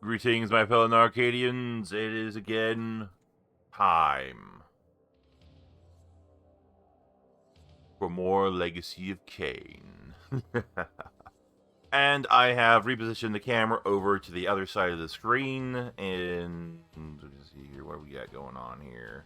Greetings, my fellow Arcadians. It is again time for more Legacy of Kain. And I have repositioned the camera over to the other side of the screen, and let's see here what we got going on here.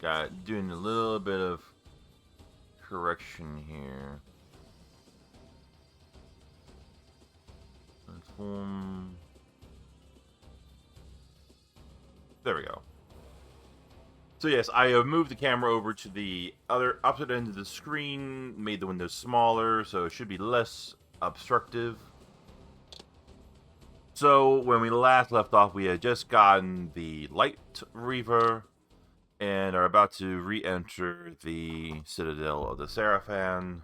Got doing a little bit of correction here. Transform. There we go. So yes, I have moved the camera over to the other opposite end of the screen, made the window smaller, so it should be less obstructive. So when we last left off, we had just gotten the Light Reaver, and are about to re-enter the Citadel of the Seraphan.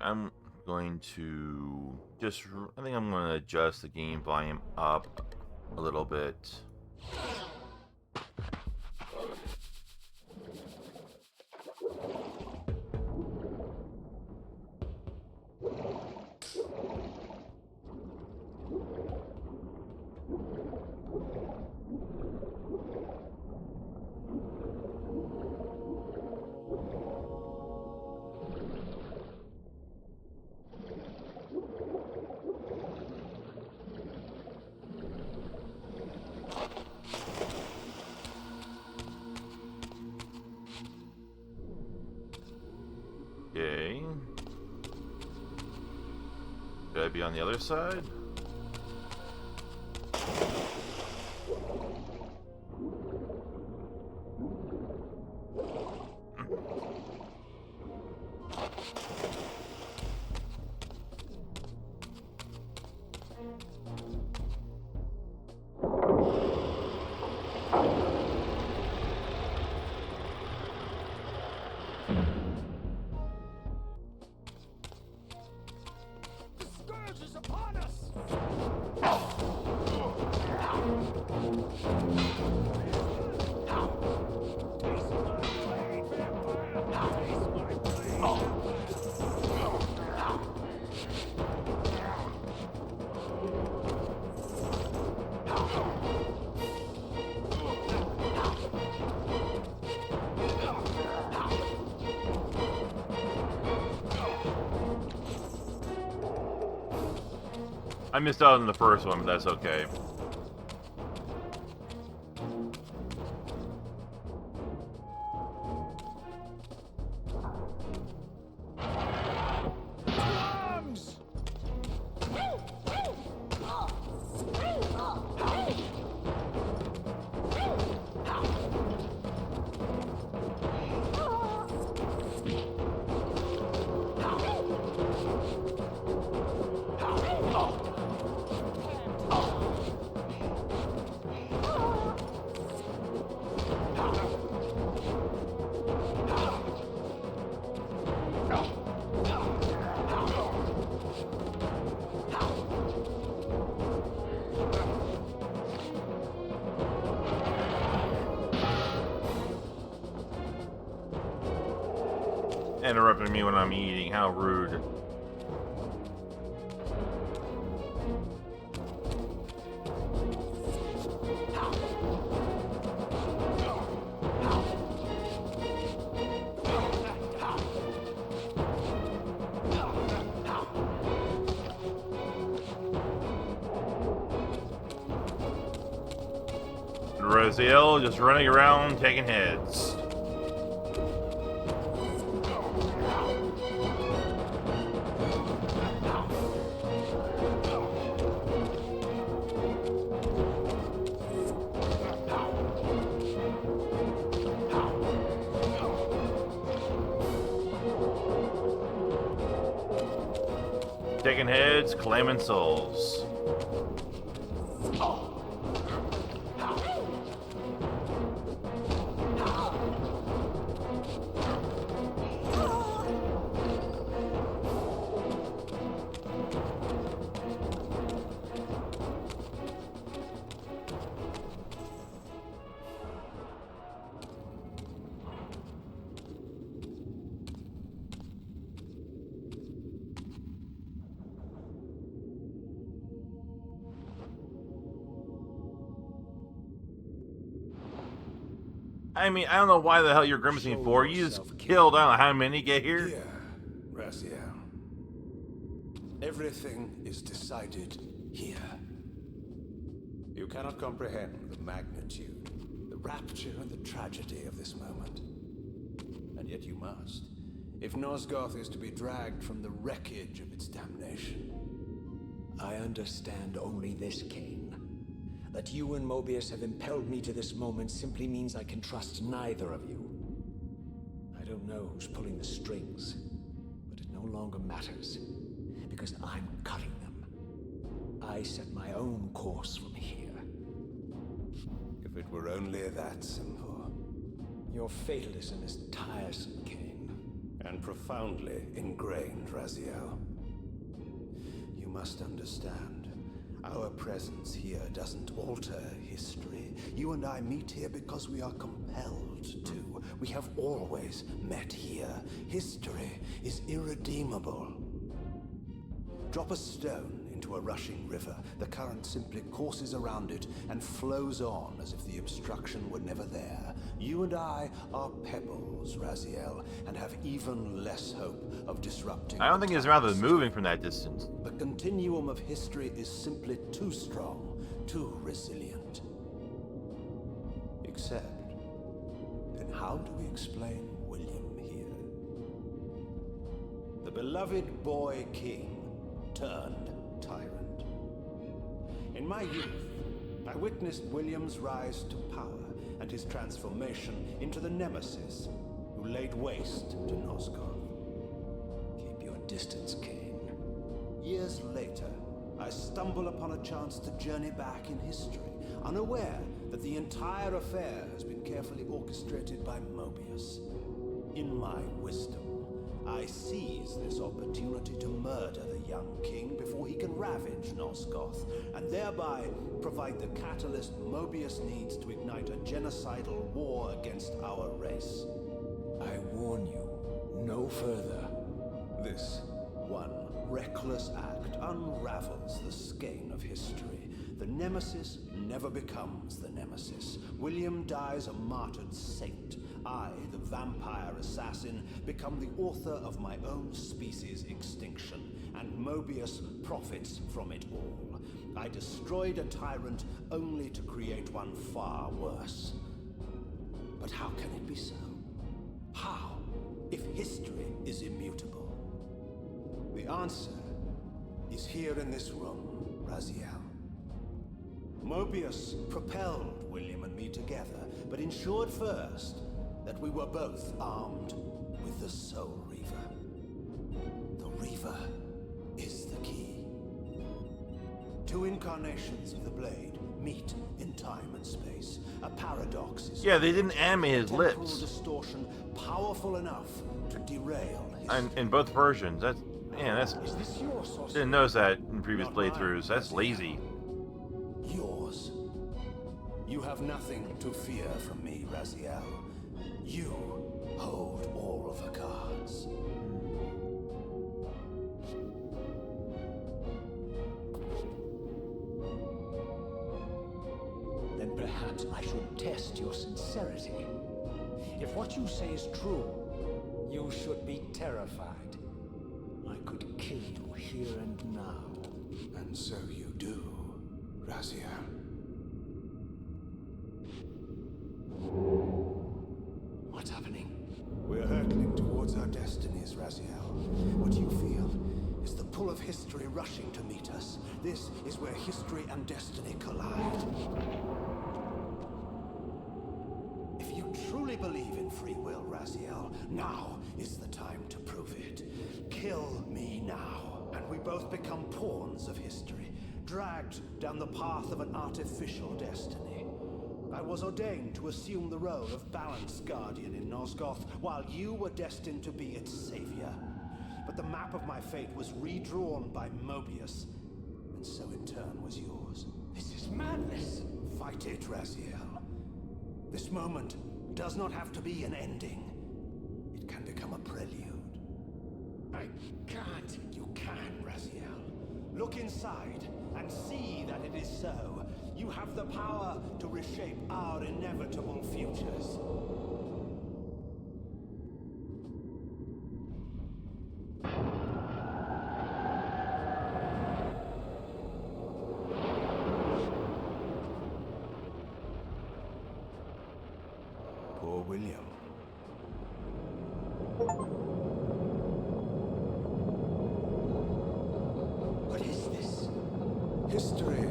I'm going to I think I'm going to adjust the game volume up a little bit. Okay. Should I be on the other side? I missed out on the first one, but that's okay. Interrupting me when I'm eating, how rude. Raziel just running around taking heads. Taking heads, claiming souls. I mean, I don't know why the hell you're grimacing for. You just killed, I don't know how many get here. Here, Raziel. Everything is decided here. You cannot comprehend the magnitude, the rapture and the tragedy of this moment. And yet you must, if Nosgoth is to be dragged from the wreckage of its damnation. I understand only this, Kain. That you and Mobius have impelled me to this moment simply means I can trust neither of you. I don't know who's pulling the strings, but it no longer matters, because I'm cutting them. I set my own course from here. If it were only that simple. Your fatalism is tiresome, Kain. And profoundly ingrained, Raziel. You must understand. Our presence here doesn't alter history. You and I meet here because we are compelled to. We have always met here. History is irredeemable. Drop a stone into a rushing river. The current simply courses around it and flows on as if the obstruction were never there. You and I are pebbles, Raziel, and have even less hope of disrupting. I don't think his mouth is moving from that distance. The continuum of history is simply too strong, too resilient. Except, then how do we explain William here? The beloved boy king turned tyrant. In my youth, I witnessed William's rise to power and his transformation into the nemesis who laid waste to Nosgoth. Keep your distance, Kain. Years later, I stumble upon a chance to journey back in history, unaware that the entire affair has been carefully orchestrated by Mobius. In my wisdom, I seize this opportunity to murder the young king before he can ravage Nosgoth, and thereby provide the catalyst Mobius needs to ignite a genocidal war against our race. I warn you, no further. This one reckless act unravels the skein of history. The nemesis never becomes the nemesis. William dies a martyred saint. I, the vampire assassin, become the author of my own species' extinction, and Mobius profits from it all. I destroyed a tyrant only to create one far worse. But how can it be so? How, if history is immutable? The answer is here in this room, Raziel. Mobius propelled William and me together, but ensured first that we were both armed with the Soul Reaver. The Reaver is the key. Two incarnations of the blade meet in time and space. A paradox is... Yeah, they didn't animate his temporal lips. distortion powerful enough to derail his... In both versions. That's... Man, that's... Is this your source? Didn't notice that in previous playthroughs. That's lazy. Yours. You have nothing to fear from me, Raziel. You hold all of the cards. Then perhaps I should test your sincerity. If what you say is true, you should be terrified. I could kill you here and now. And so you do, Raziel. What's happening? We're hurtling towards our destinies, Raziel. What you feel is the pull of history rushing to meet us. This is where history and destiny collide. If you truly believe in free will, Raziel, now is the time to prove it. Kill me now. And we both become pawns of history, dragged down the path of an artificial destiny. I was ordained to assume the role of Balance Guardian in Nosgoth, while you were destined to be its savior. But the map of my fate was redrawn by Mobius, and so in turn was yours. This is madness! Fight it, Raziel. This moment does not have to be an ending. It can become a prelude. I can't. You can, Raziel. Look inside and see that it is so. You have the power to reshape our inevitable futures. Poor William. What is this? History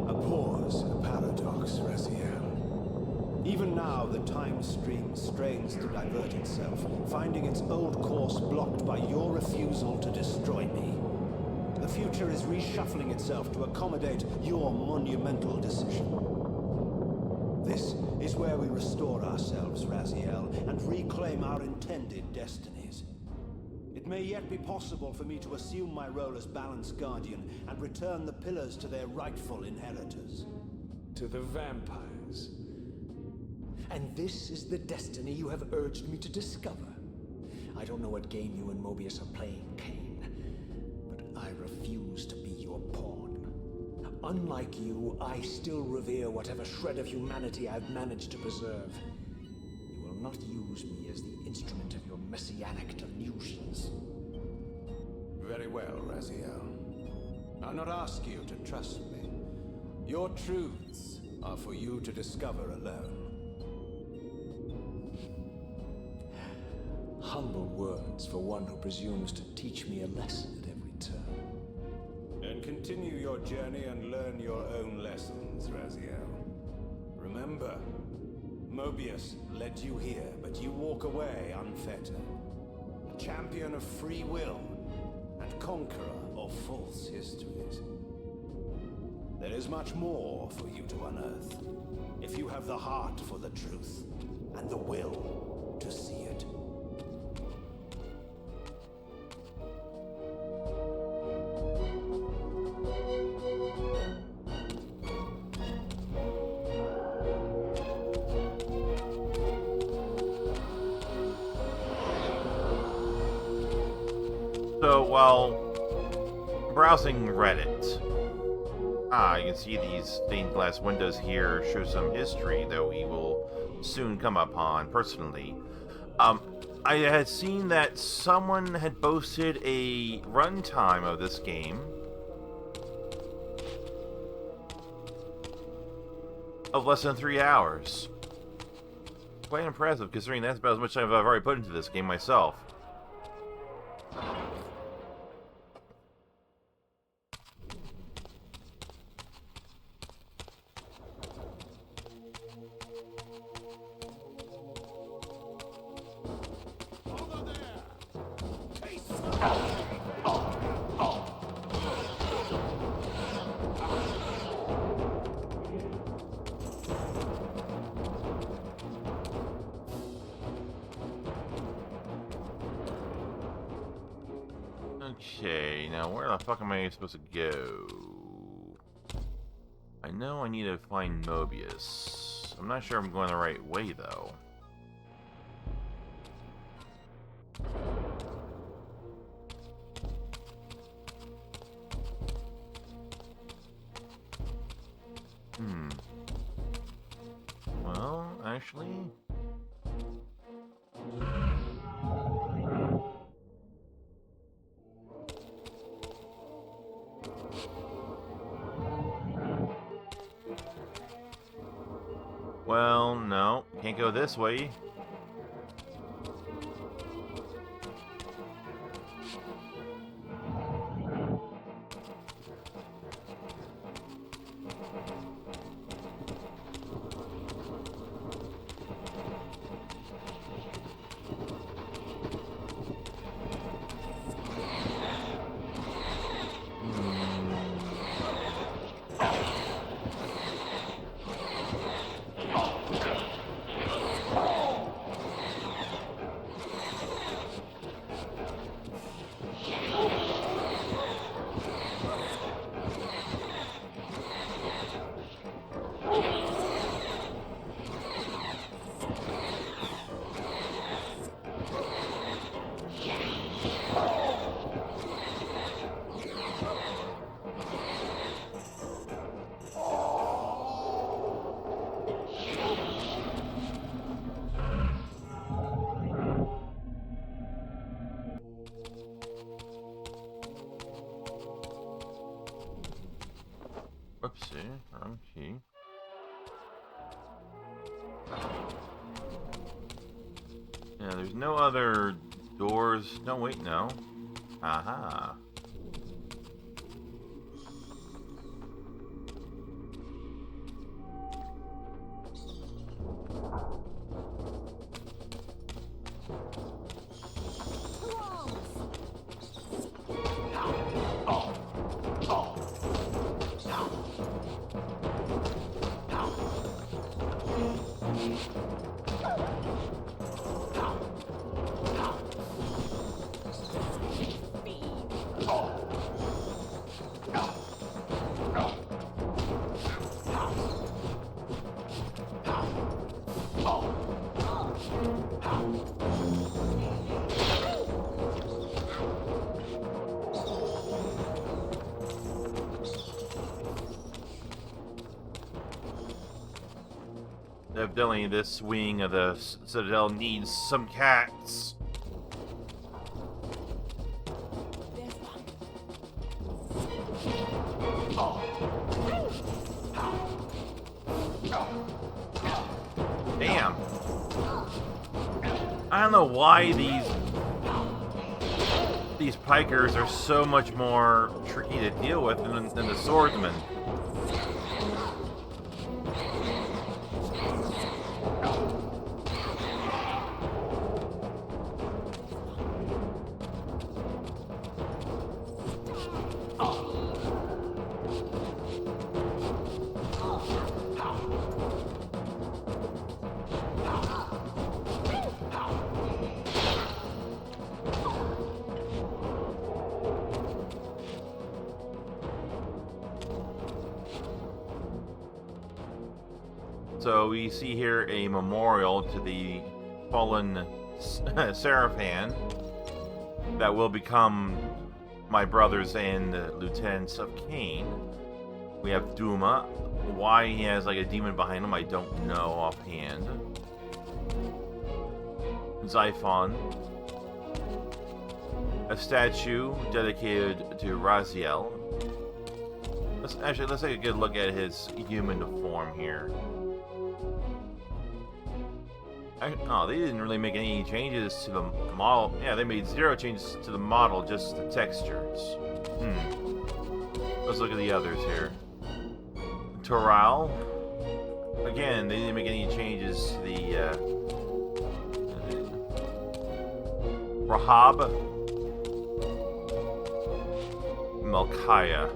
abhors a paradox, Raziel. Even now, the time stream strains to divert itself, finding its old course blocked by your refusal to destroy me. The future is reshuffling itself to accommodate your monumental decision. This is where we restore ourselves, Raziel, and reclaim our intended destinies. It may yet be possible for me to assume my role as Balance Guardian and return the pillars to their rightful inheritors. To the vampires. And this is the destiny you have urged me to discover. I don't know what game you and Mobius are playing, Kain, but I refuse to be your pawn. Unlike you, I still revere whatever shred of humanity I've managed to preserve. You will not use me as the instrument of your messianic delusions. Very well, Raziel. I'll not ask you to trust me. Your truths are for you to discover alone. Humble words for one who presumes to teach me a lesson at every turn. Then continue your journey and learn your own lessons, Raziel. Remember, Mobius led you here, but you walk away unfettered. A champion of free will and conqueror of false histories. There is much more for you to unearth, if you have the heart for the truth and the will to see it. So while browsing Reddit, you can see these stained glass windows here show some history that we will soon come upon personally. I had seen that someone had boasted a runtime of this game of less than 3 hours. Quite impressive, considering that's about as much time as I've already put into this game myself. Okay, now where the fuck am I supposed to go? I know I need to find Mobius. I'm not sure I'm going the right way, though. Well, actually... Well, no. Can't go this way. see. Wrong key. Yeah, there's no other doors. No, wait, no. Aha. Evidently, this wing of the Citadel needs some cats. Damn. I don't know why these pikers are so much more tricky to deal with than the swordsmen. So we see here a memorial to the fallen Seraphan that will become my brothers and lieutenants of Kain. We have Duma. Why he has like a demon behind him, I don't know offhand. Xiphon. A statue dedicated to Raziel. Let's take a good look at his human form here. Oh, they didn't really make any changes to the model. Yeah, they made 0 changes to the model, just the textures. Let's look at the others here. Toral. Again, they didn't make any changes to the Rahab. Melchiah.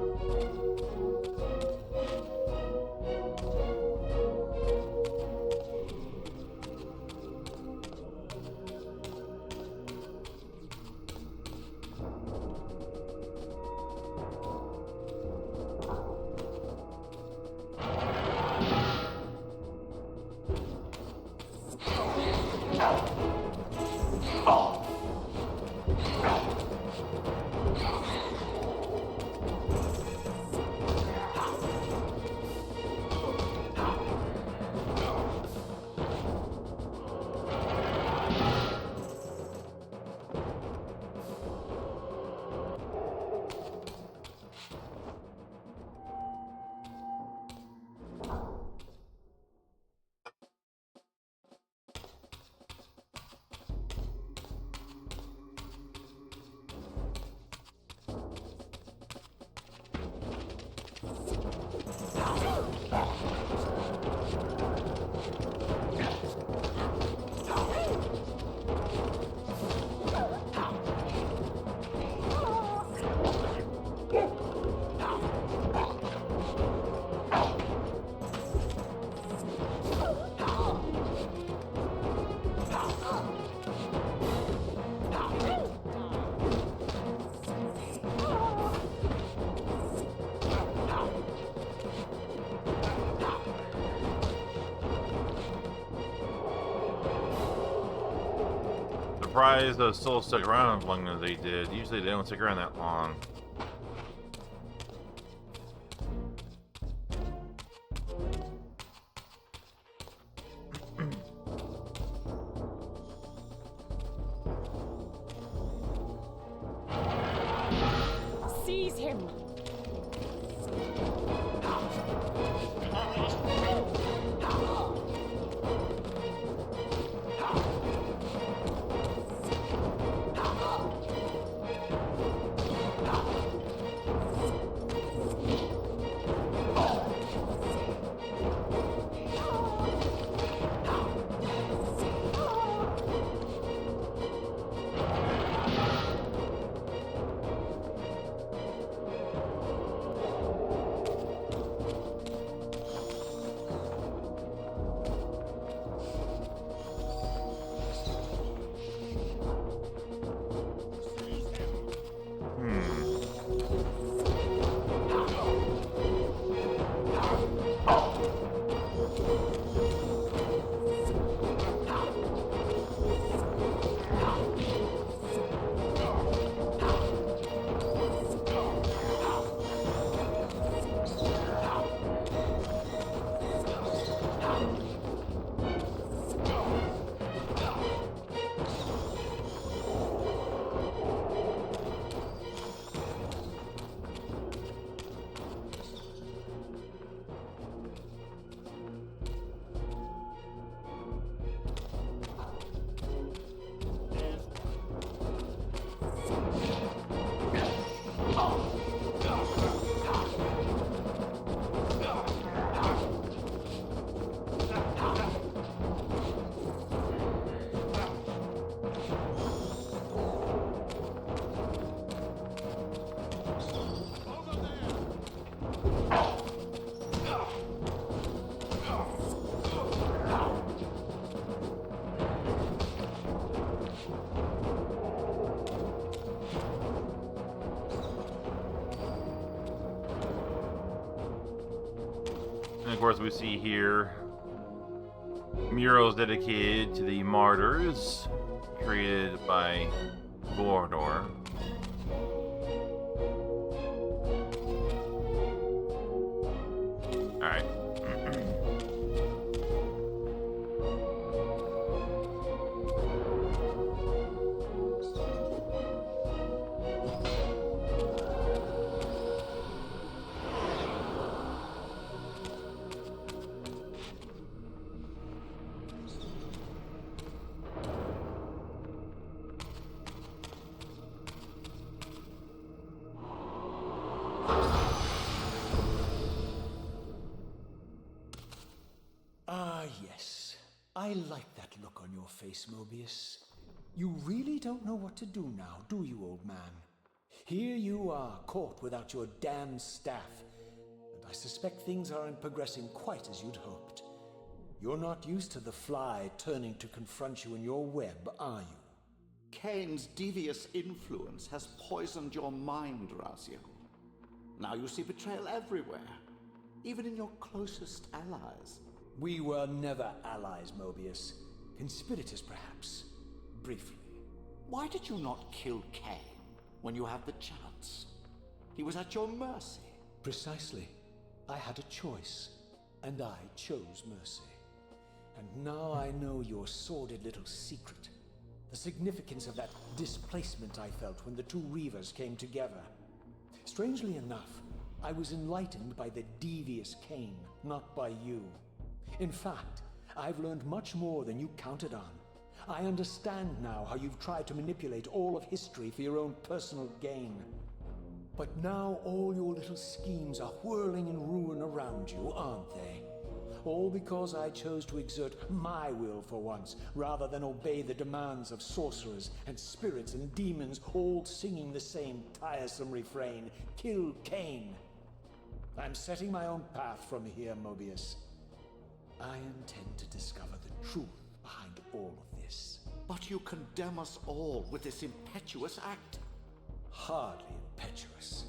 Surprised those souls stuck around as long as they did. Usually they don't stick around that long. Seize him! And of course, we see here murals dedicated to the martyrs created by Bornor. Alright. Yes. I like that look on your face, Mobius. You really don't know what to do now, do you, old man? Here you are, caught without your damned staff. And I suspect things aren't progressing quite as you'd hoped. You're not used to the fly turning to confront you in your web, are you? Kain's devious influence has poisoned your mind, Raziel. Now you see betrayal everywhere, even in your closest allies. We were never allies, Mobius. Conspirators, perhaps. Briefly. Why did you not kill Kain when you had the chance? He was at your mercy. Precisely. I had a choice, and I chose mercy. And now I know your sordid little secret. The significance of that displacement I felt when the two Reavers came together. Strangely enough, I was enlightened by the devious Kain, not by you. In fact, I've learned much more than you counted on. I understand now how you've tried to manipulate all of history for your own personal gain. But now all your little schemes are whirling in ruin around you, aren't they? All because I chose to exert my will for once, rather than obey the demands of sorcerers and spirits and demons, all singing the same tiresome refrain, "Kill Kain." I'm setting my own path from here, Mobius. I intend to discover the truth behind all of this. But you condemn us all with this impetuous act. Hardly impetuous.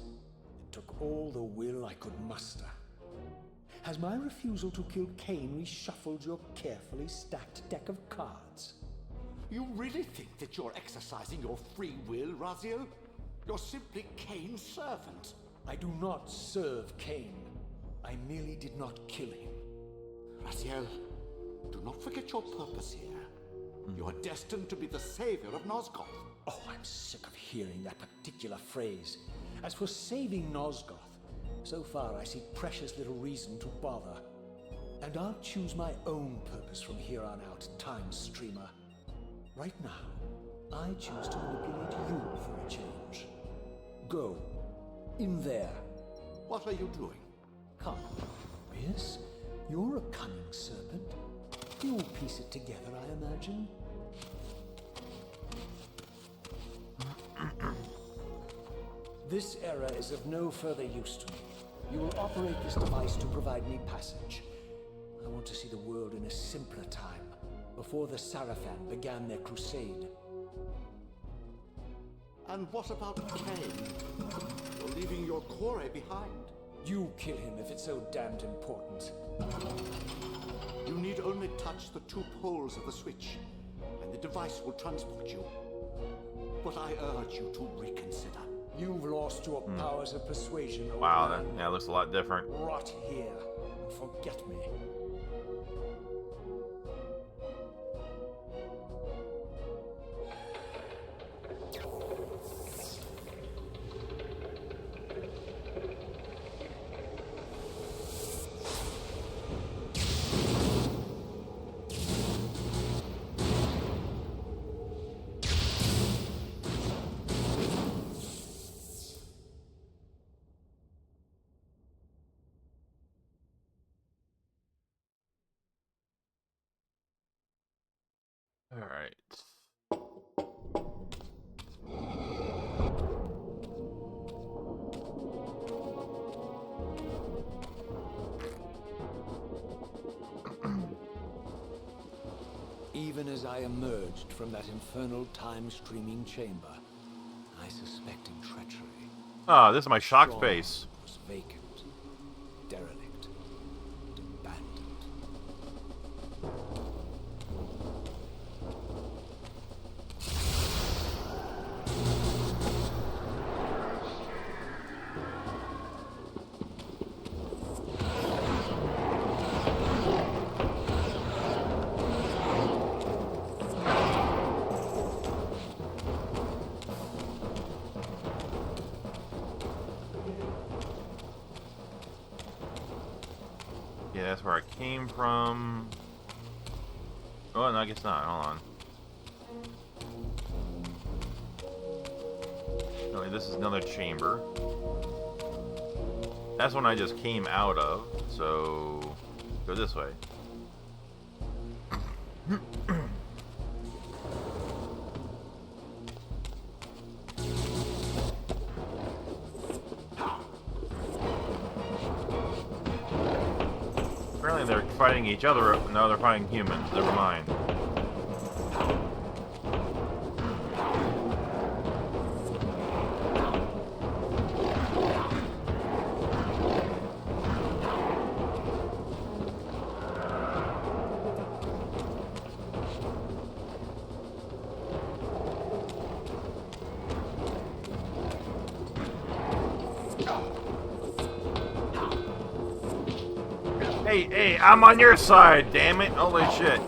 It took all the will I could muster. Has my refusal to kill Kain reshuffled your carefully stacked deck of cards? You really think that you're exercising your free will, Raziel? You're simply Kain's servant. I do not serve Kain. I merely did not kill him. Raziel, do not forget your purpose here. You are destined to be the savior of Nosgoth. Oh, I'm sick of hearing that particular phrase. As for saving Nosgoth, so far I see precious little reason to bother. And I'll choose my own purpose from here on out, Time Streamer. Right now, I choose to manipulate you for a change. Go. In there. What are you doing? Come. Yes, you're a cunning serpent. You'll piece it together, I imagine. This error is of no further use to me. You will operate this device to provide me passage. I want to see the world in a simpler time, before the Sarafan began their crusade. And what about Kain? You're leaving your core behind. You kill him if it's so damned important. You need only touch the two poles of the switch, and the device will transport you. But I urge you to reconsider. You've lost your powers of persuasion. Wow, that looks a lot different. Rot here and forget me. All right. Even as I emerged from that infernal time-streaming chamber, I suspected treachery. Ah, this is my shock Strong face. was vacant, derelict, Yeah, that's where I came from. Oh, no, I guess not. Hold on. Okay, this is another chamber. That's one I just came out of, so go this way. Apparently they're fighting each other. No, they're fighting humans. Never mind. Hey, I'm on your side, damn it. Holy shit.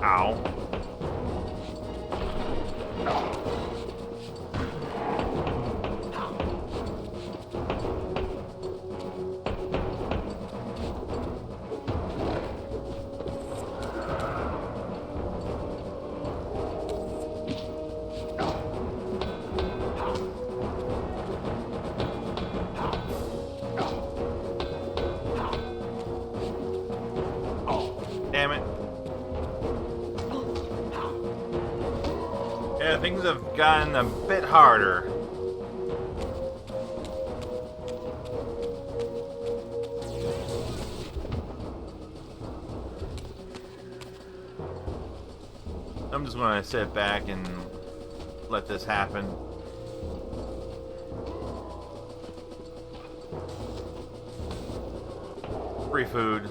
Ow. Damn it. Yeah, things have gotten a bit harder. I'm just gonna sit back and let this happen. Free food.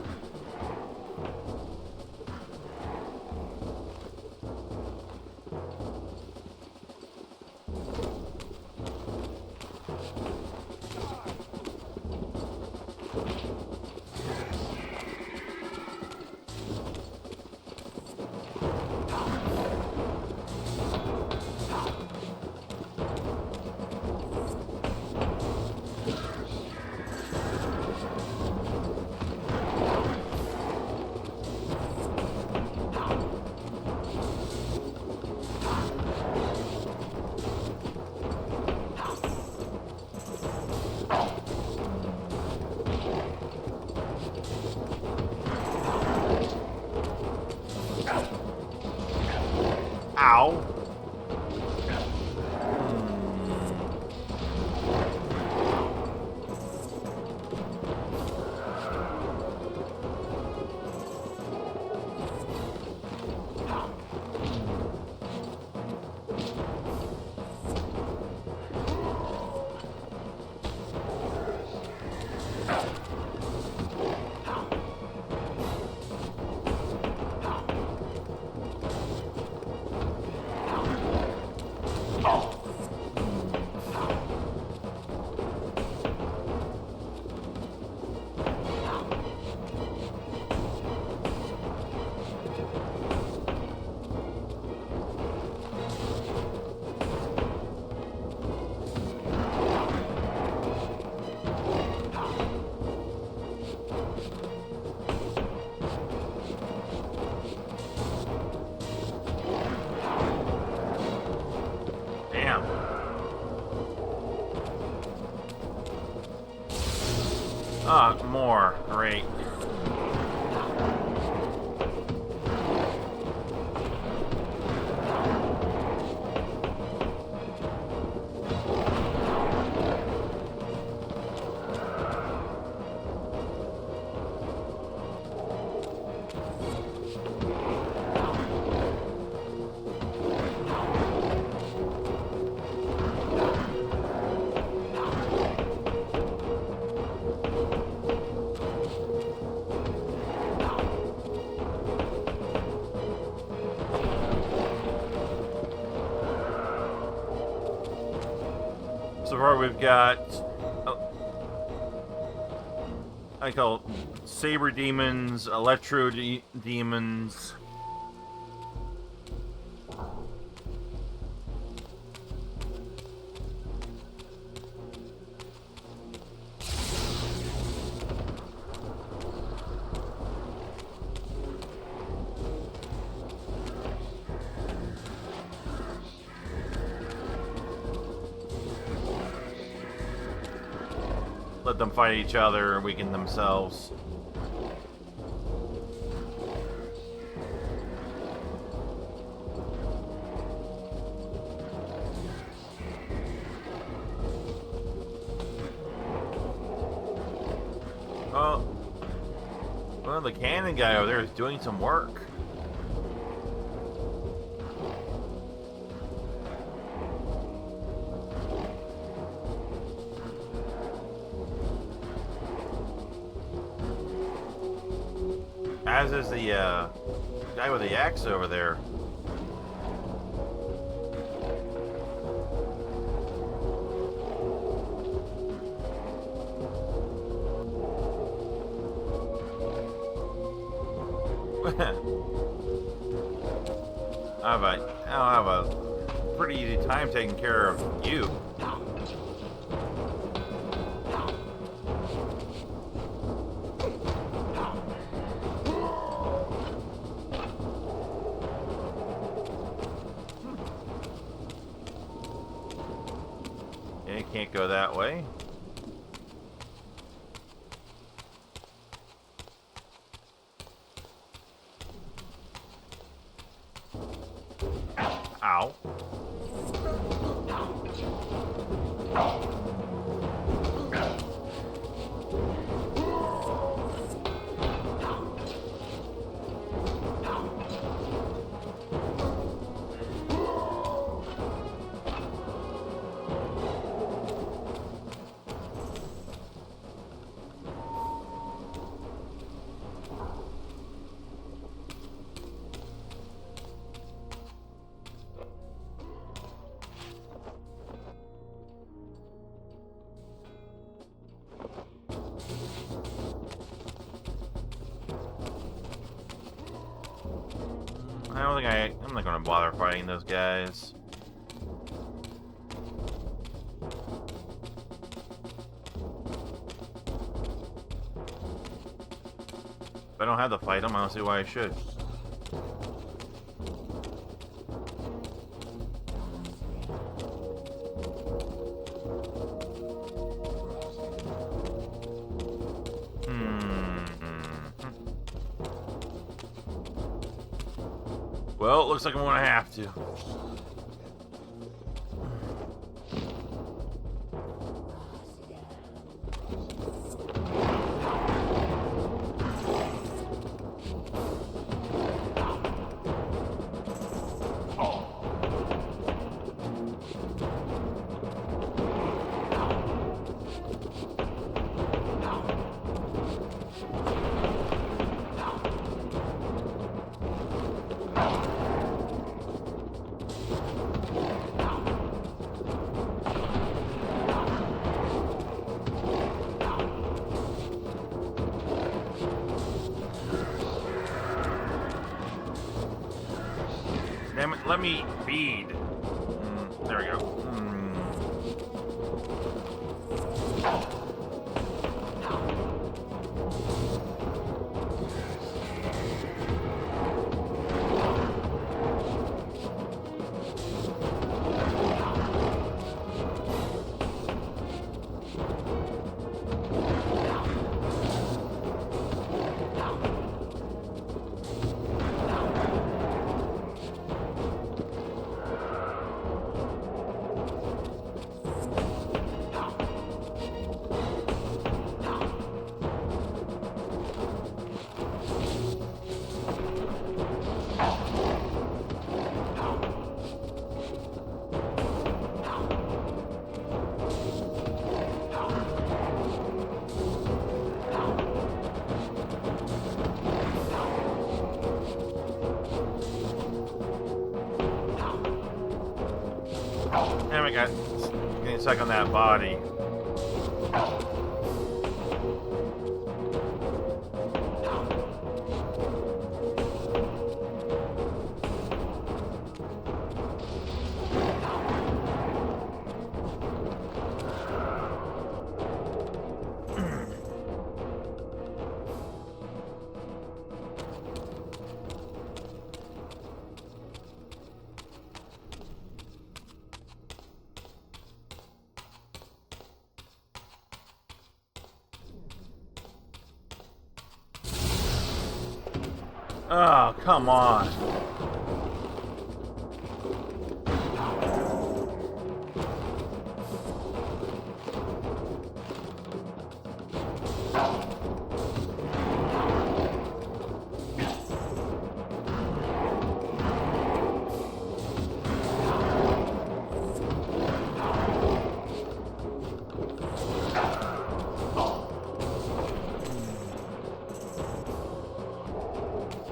Ow. Damn. Ah, more. Great. far we've got, I call it saber demons, electro demons. Let them fight each other and weaken themselves. Well, the cannon guy over there is doing some work. As is the guy with the axe over there. I'll have a pretty easy time taking care of you. Okay, can't go that way. Ow. I'm not gonna bother fighting those guys. If I don't have to fight them, I don't see why I should. Well, it looks like I'm gonna have to. Damn it, let me feed. There we go. Damn it, got getting stuck on that body. Oh, come on.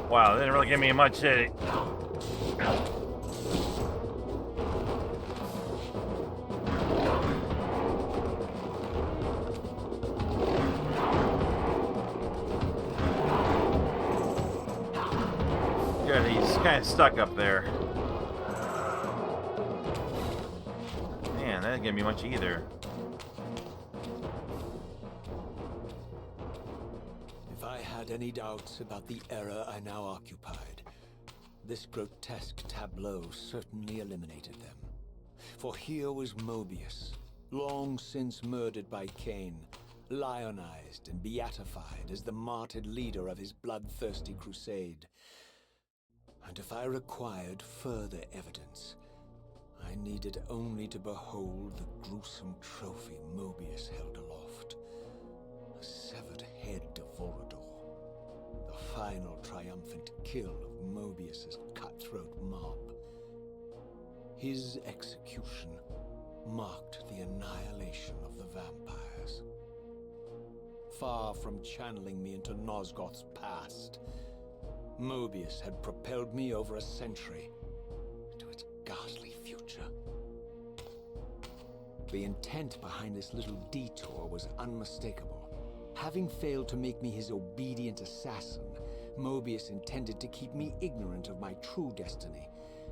Wow, they didn't really give me much, did it? Good, he's kind of stuck up there. Man, that didn't give me much either. If I had any doubts about the era I now occupied, this grotesque tableau certainly eliminated them. For here was Mobius, long since murdered by Kain, lionized and beatified as the martyred leader of his bloodthirsty crusade. And if I required further evidence, I needed only to behold the gruesome trophy Mobius held aloft. A severed head of Vorador. The final triumphant kill of Mobius's cutthroat mob. His execution marked the annihilation of the vampires. Far from channeling me into Nosgoth's past, Mobius had propelled me over a century to its ghastly future. The intent behind this little detour was unmistakable. Having failed to make me his obedient assassin, Mobius intended to keep me ignorant of my true destiny,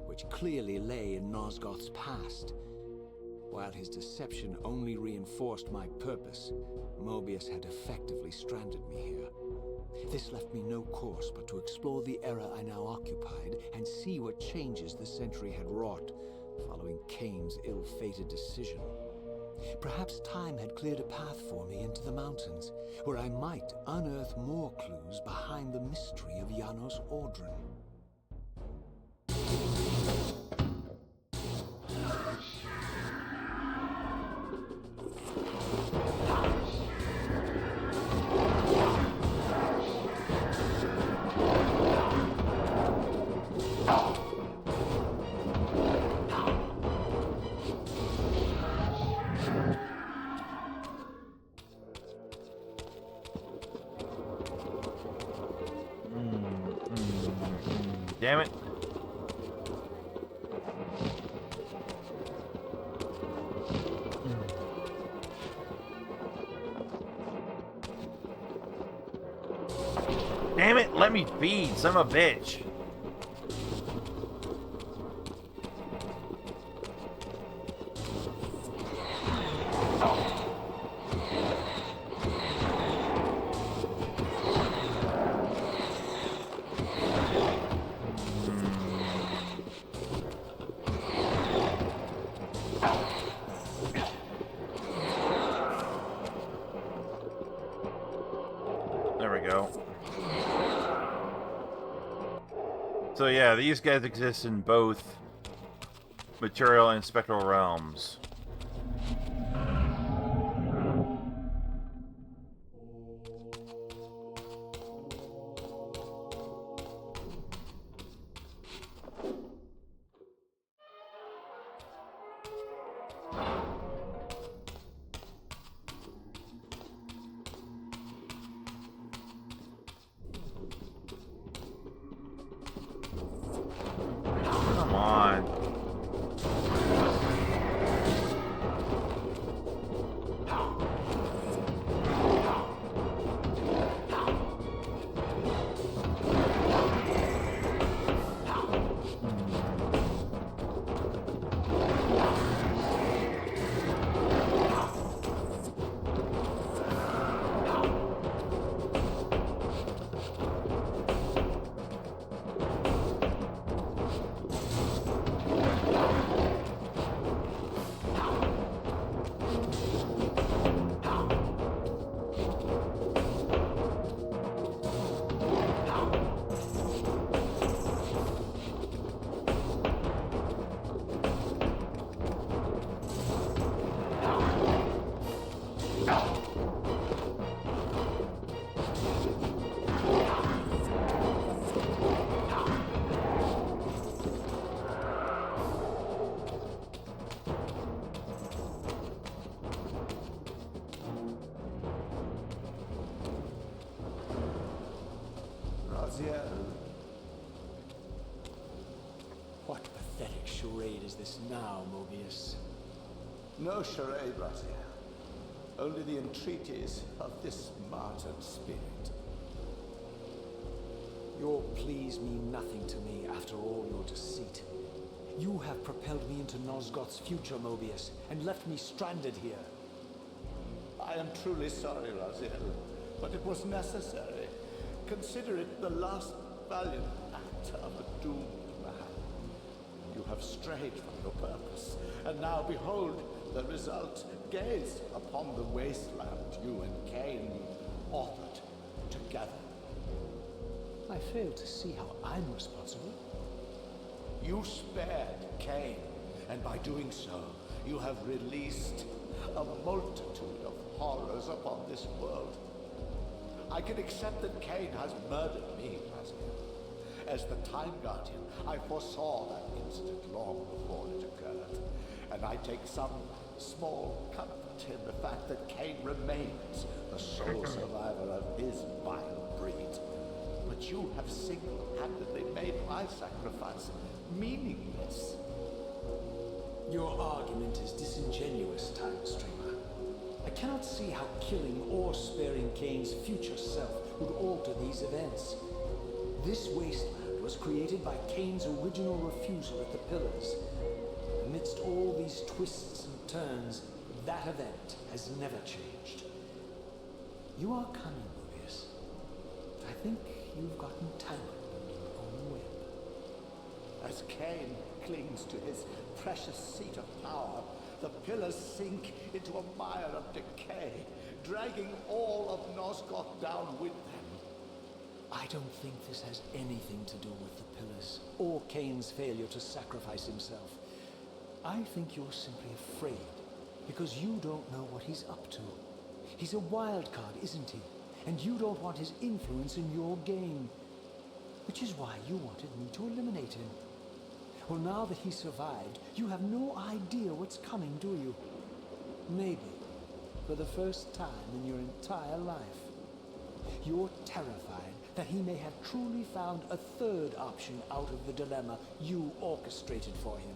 which clearly lay in Nosgoth's past. While his deception only reinforced my purpose, Mobius had effectively stranded me here. This left me no course but to explore the era I now occupied and see what changes the century had wrought following Kain's ill-fated decision. Perhaps time had cleared a path for me into the mountains, where I might unearth more clues behind the mystery of Janos Audron. Damn it. Damn it, let me feed, son of a bitch. There we go. So yeah, these guys exist in both material and spectral realms. Come on. What pathetic charade is this now, Mobius? No charade, Raziel. Only the entreaties of this martyred spirit. Your pleas mean nothing to me after all your deceit. You have propelled me into Nosgoth's future, Mobius, and left me stranded here. I am truly sorry, Raziel, but it was necessary. Consider it the last valiant act of a doomed man. You have strayed from your purpose, and now behold the result. Gaze upon the wasteland you and Kain authored together. I fail to see how I'm responsible. You spared Kain, and by doing so, you have released a multitude of horrors upon this world. I can accept that Kain has murdered me, Raziel. As the Time Guardian, I foresaw that incident long before it occurred, and I take some small comfort in the fact that Kain remains the sole survivor of his vile breed. But you have single-handedly made my sacrifice meaningless. Your argument is disingenuous, Time Streamer. I cannot see how killing or sparing Kain's future self would alter these events. This wasteland was created by Kain's original refusal at the Pillars. Amidst all these twists and turns, that event has never changed. You are cunning, Mobius. I think you've gotten tangled in your own web. As Kain clings to his precious seat of power, the Pillars sink into a mire of decay, dragging all of Nosgoth down with them. I don't think this has anything to do with the Pillars, or Kain's failure to sacrifice himself. I think you're simply afraid, because you don't know what he's up to. He's a wild card, isn't he? And you don't want his influence in your game. Which is why you wanted me to eliminate him. Well, now that he survived, you have no idea what's coming, do you? Maybe, for the first time in your entire life, you're terrified that he may have truly found a third option out of the dilemma you orchestrated for him.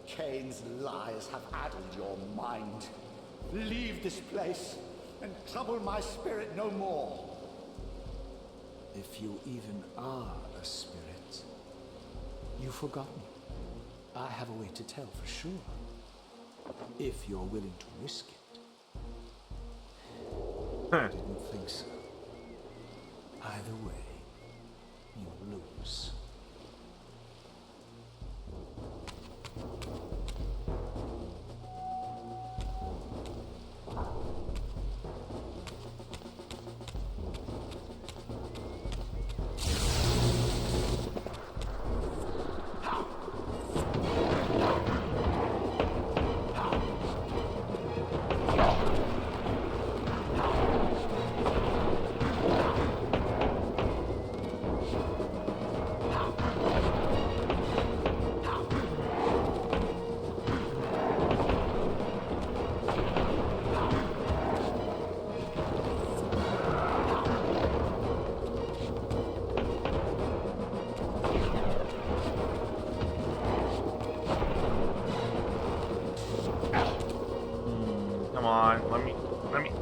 Kain's lies have addled your mind. Leave this place and trouble my spirit no more. If you even are a spirit, you've forgotten. I have a way to tell for sure. If you're willing to risk it. I didn't think so. Either way, you lose.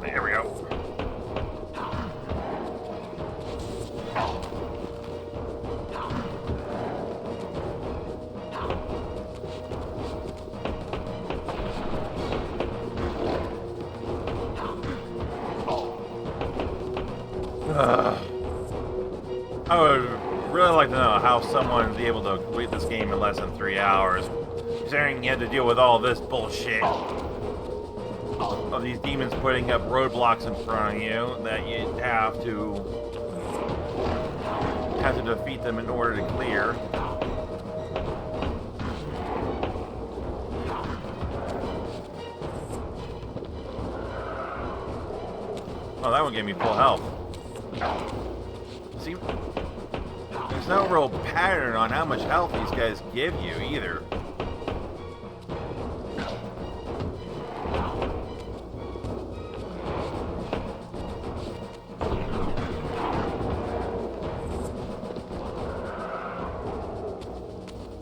There we go. I would really like to know how someone would be able to complete this game in less than 3 hours, considering you had to deal with all this bullshit of these demons putting up roadblocks in front of you that you have to defeat them in order to clear. Oh, that one gave me full health. See, there's no real pattern on how much health these guys give you either.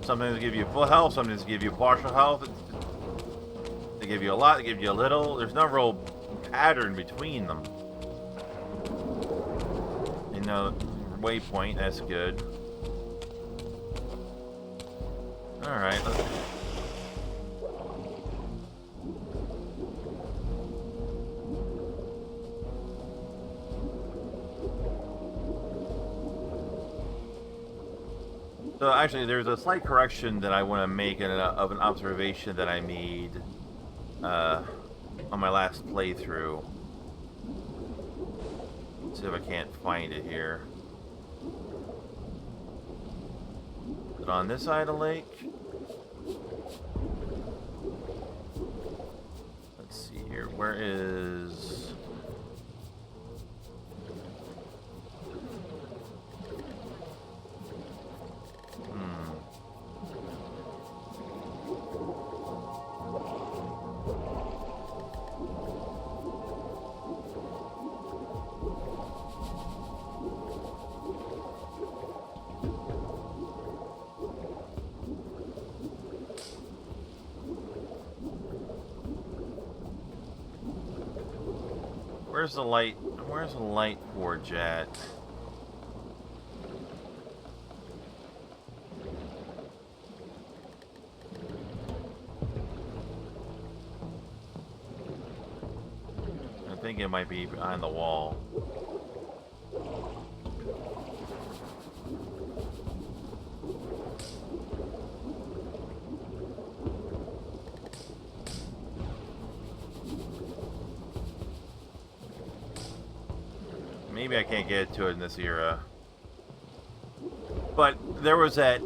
Sometimes they give you full health, sometimes they give you partial health. They give you a lot, they give you a little. There's no real pattern between them. You know, waypoint, that's good. Alright, so actually, there's a slight correction that I want to make of an observation that I made on my last playthrough. Let's see if I can't find it here. Is it on this side of the lake? Let's see here. Where is... Where's the light? Where's the light forge at? I think it might be behind the wall. Maybe I can't get to it in this era. But there was that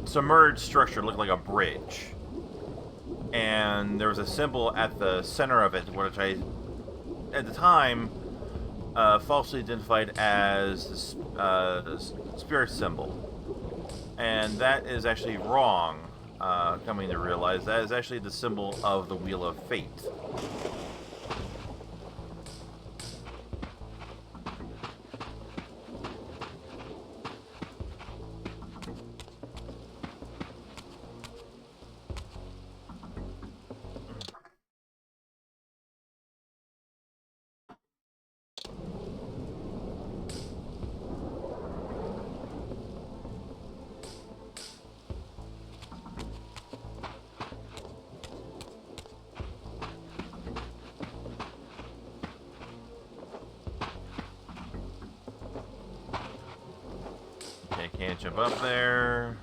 submerged structure, looked like a bridge. And there was a symbol at the center of it, which I, at the time, falsely identified as the spirit symbol. And that is actually wrong, coming to realize. That is actually the symbol of the Wheel of Fate. Can't jump up there.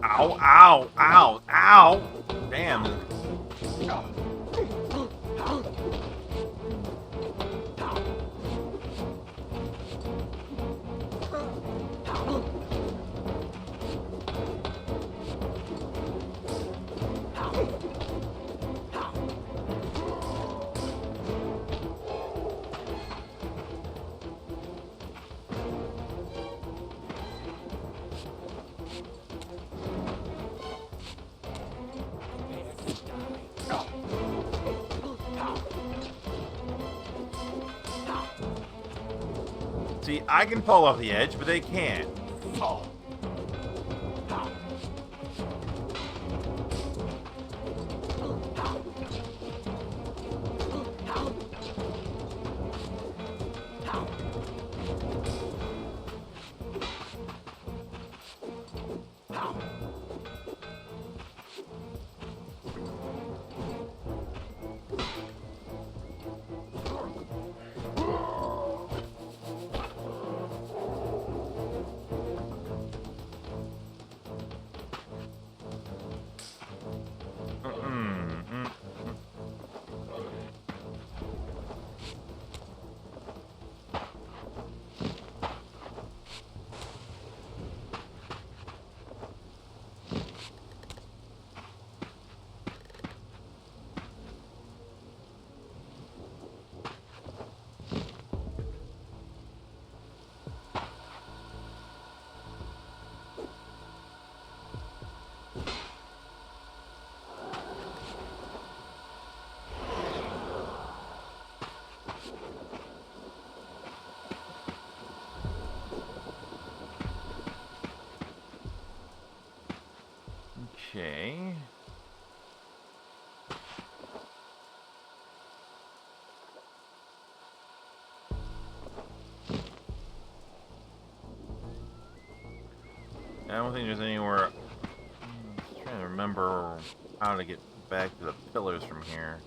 Ow, ow, ow, ow! Damn. See, I can fall off the edge, but they can't. Oh. Okay. I don't think there's anywhere. I'm just trying to remember how to get back to the pillars from here.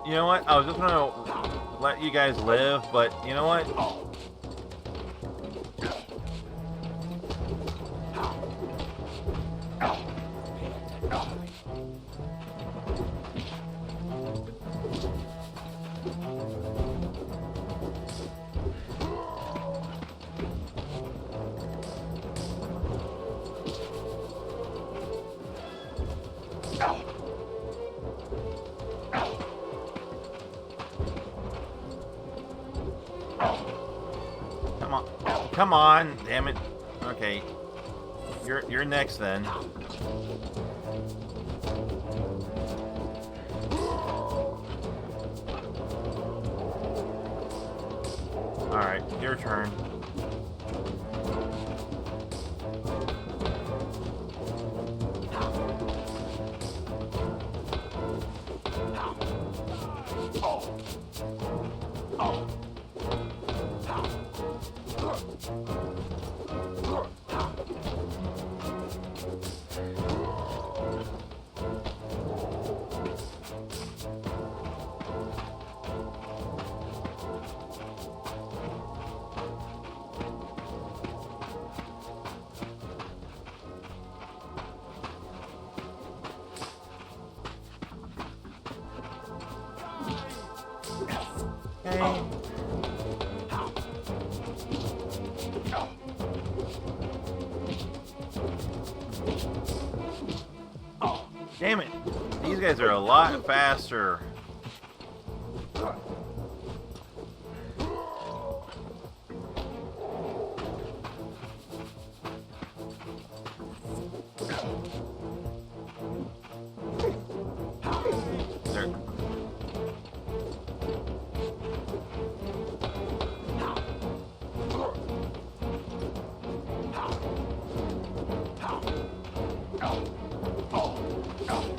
You know what? I was just gonna let you guys live, but you know what? Come on, damn it. Okay. You're next then. Alright, your turn. Damn it! These guys are a lot faster.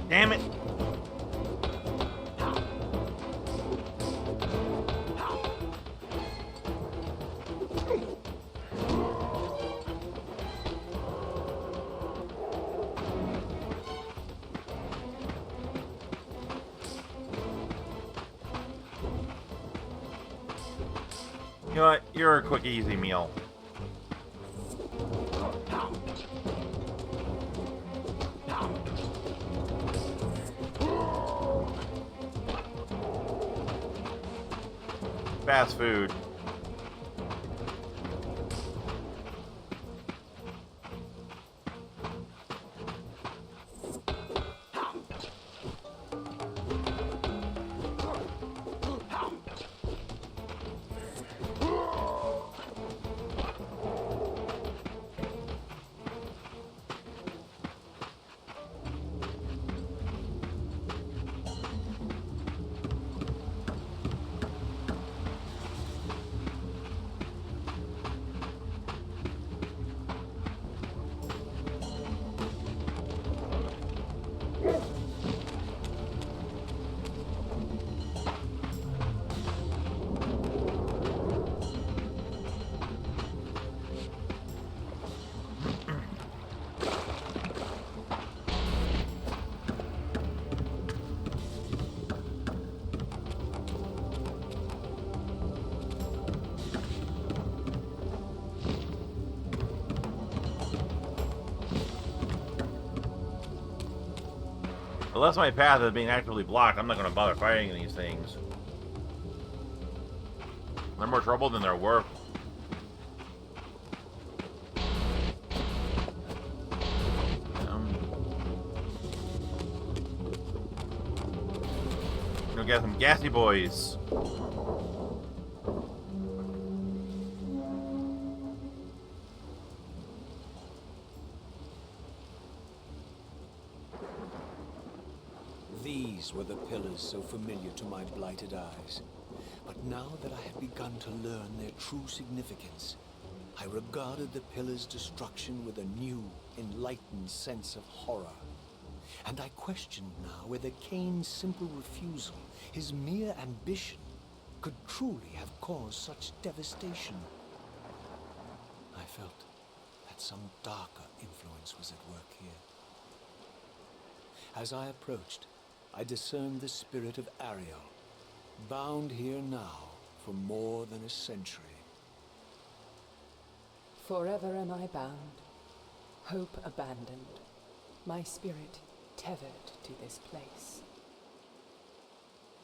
Damn it! You know what? You're a quick, easy meal. Fast food. Unless my path is being actively blocked, I'm not going to bother fighting these things. They're more trouble than they're worth. Go get some gassy boys. These were the pillars so familiar to my blighted eyes. But now that I had begun to learn their true significance, I regarded the pillars' destruction with a new, enlightened sense of horror. And I questioned now whether Kain's simple refusal, his mere ambition, could truly have caused such devastation. I felt that some darker influence was at work here. As I approached, I discerned the spirit of Ariel, bound here now for more than a century. Forever am I bound, hope abandoned, my spirit tethered to this place.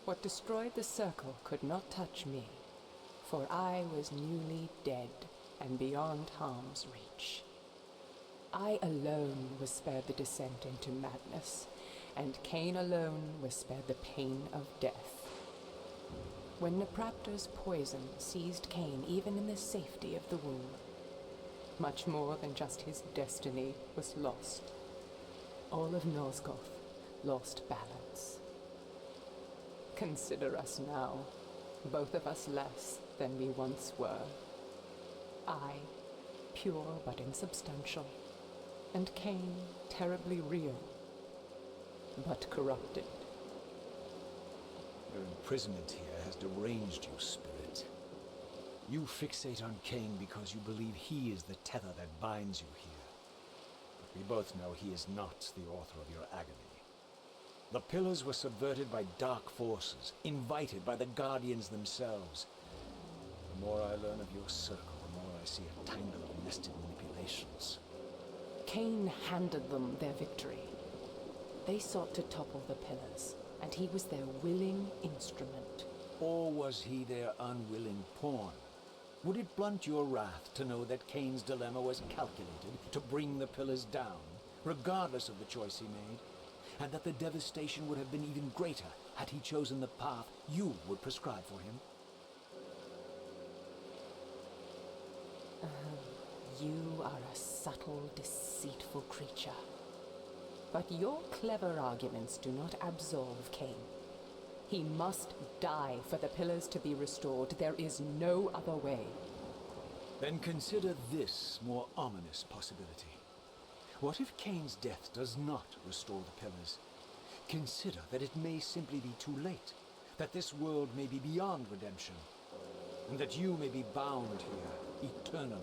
What destroyed the circle could not touch me, for I was newly dead and beyond harm's reach. I alone was spared the descent into madness, and Kain alone was spared the pain of death. When Napraptor's poison seized Kain even in the safety of the womb, much more than just his destiny was lost. All of Nosgoth lost balance. Consider us now, both of us less than we once were. I, pure but insubstantial, and Kain, terribly real, but corrupted. Your imprisonment here has deranged you, spirit. You fixate on Kain because you believe he is the tether that binds you here. But we both know he is not the author of your agony. The pillars were subverted by dark forces, invited by the Guardians themselves. The more I learn of your circle, the more I see a tangle of nested manipulations. Kain handed them their victory. They sought to topple the pillars, and he was their willing instrument. Or was he their unwilling pawn? Would it blunt your wrath to know that Kain's dilemma was calculated to bring the pillars down, regardless of the choice he made? And that the devastation would have been even greater had he chosen the path you would prescribe for him? You are a subtle, deceitful creature. But your clever arguments do not absolve Kain. He must die for the pillars to be restored. There is no other way. Then consider this more ominous possibility. What if Kain's death does not restore the pillars? Consider that it may simply be too late, that this world may be beyond redemption, and that you may be bound here eternally.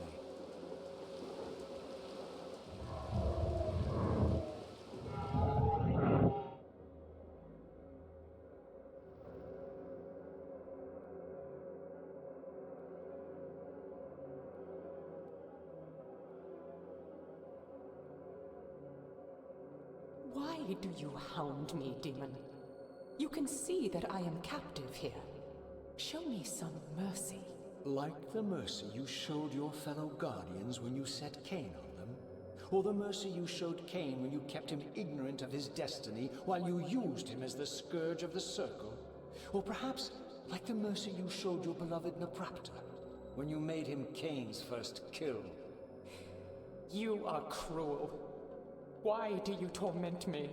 Why do you hound me, demon? You can see that I am captive here. Show me some mercy. Like the mercy you showed your fellow Guardians when you set Kain on them? Or the mercy you showed Kain when you kept him ignorant of his destiny while you used him as the scourge of the circle? Or perhaps like the mercy you showed your beloved Napraptor when you made him Kain's first kill? You are cruel. Why do you torment me?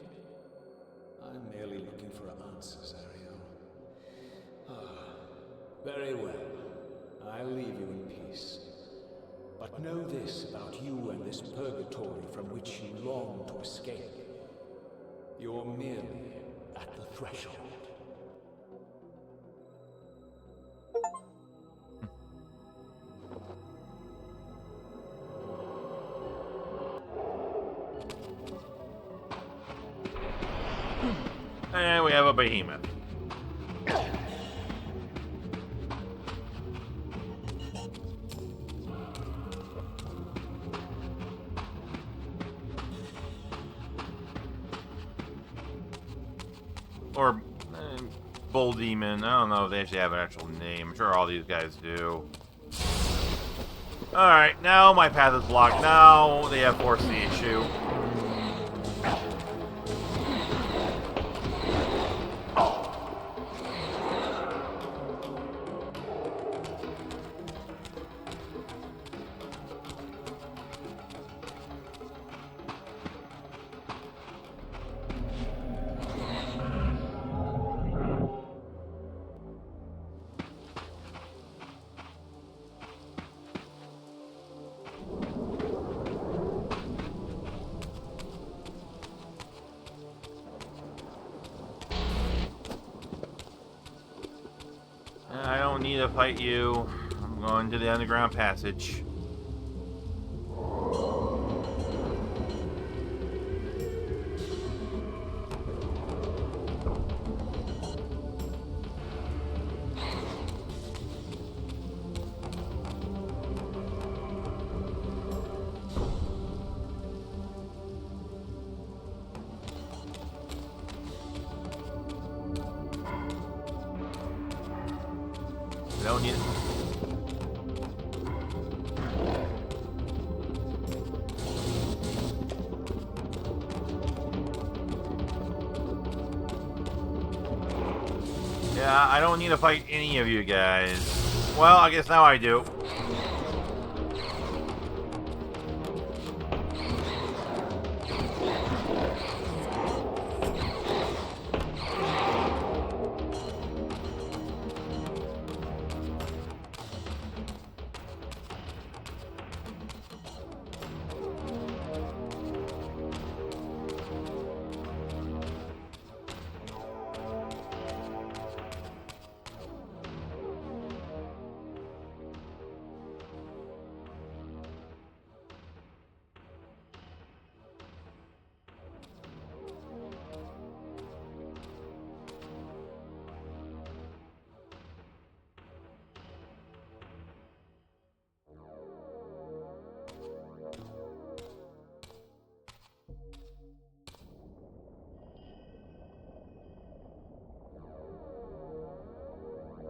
I'm merely looking for answers, Ariel. Very well. I'll leave you in peace. But know this about you and this purgatory from which you long to escape. You're merely at the threshold. And we have a behemoth. Or Bull Demon. I don't know if they actually have an actual name. I'm sure all these guys do. Alright, now my path is blocked. Now they have forced the issue. I don't need to fight you. I'm going to the underground passage. Don't need it. Yeah, I don't need to fight any of you guys. Well, I guess now I do.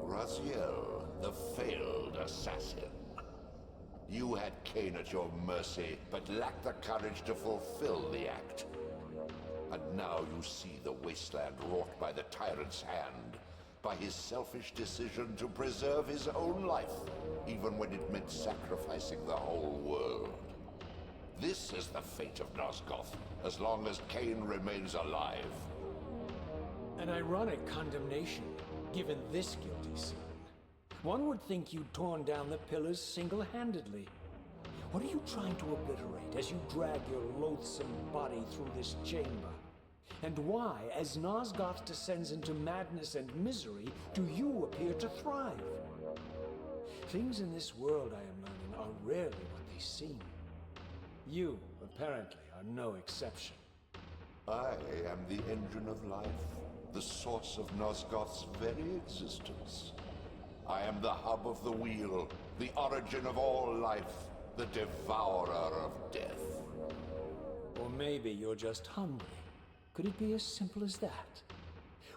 Raziel, the failed assassin. You had Kain at your mercy, but lacked the courage to fulfill the act. And now you see the wasteland wrought by the tyrant's hand, by his selfish decision to preserve his own life, even when it meant sacrificing the whole world. This is the fate of Nosgoth, as long as Kain remains alive. An ironic condemnation, given this guilty sin. One would think you'd torn down the pillars single-handedly. What are you trying to obliterate as you drag your loathsome body through this chamber? And why, as Nosgoth descends into madness and misery, do you appear to thrive? Things in this world, I am learning, are rarely what they seem. You, apparently, are no exception. I am the engine of life, the source of Nosgoth's very existence. I am the hub of the wheel, the origin of all life, the devourer of death. Or maybe you're just hungry. Could it be as simple as that?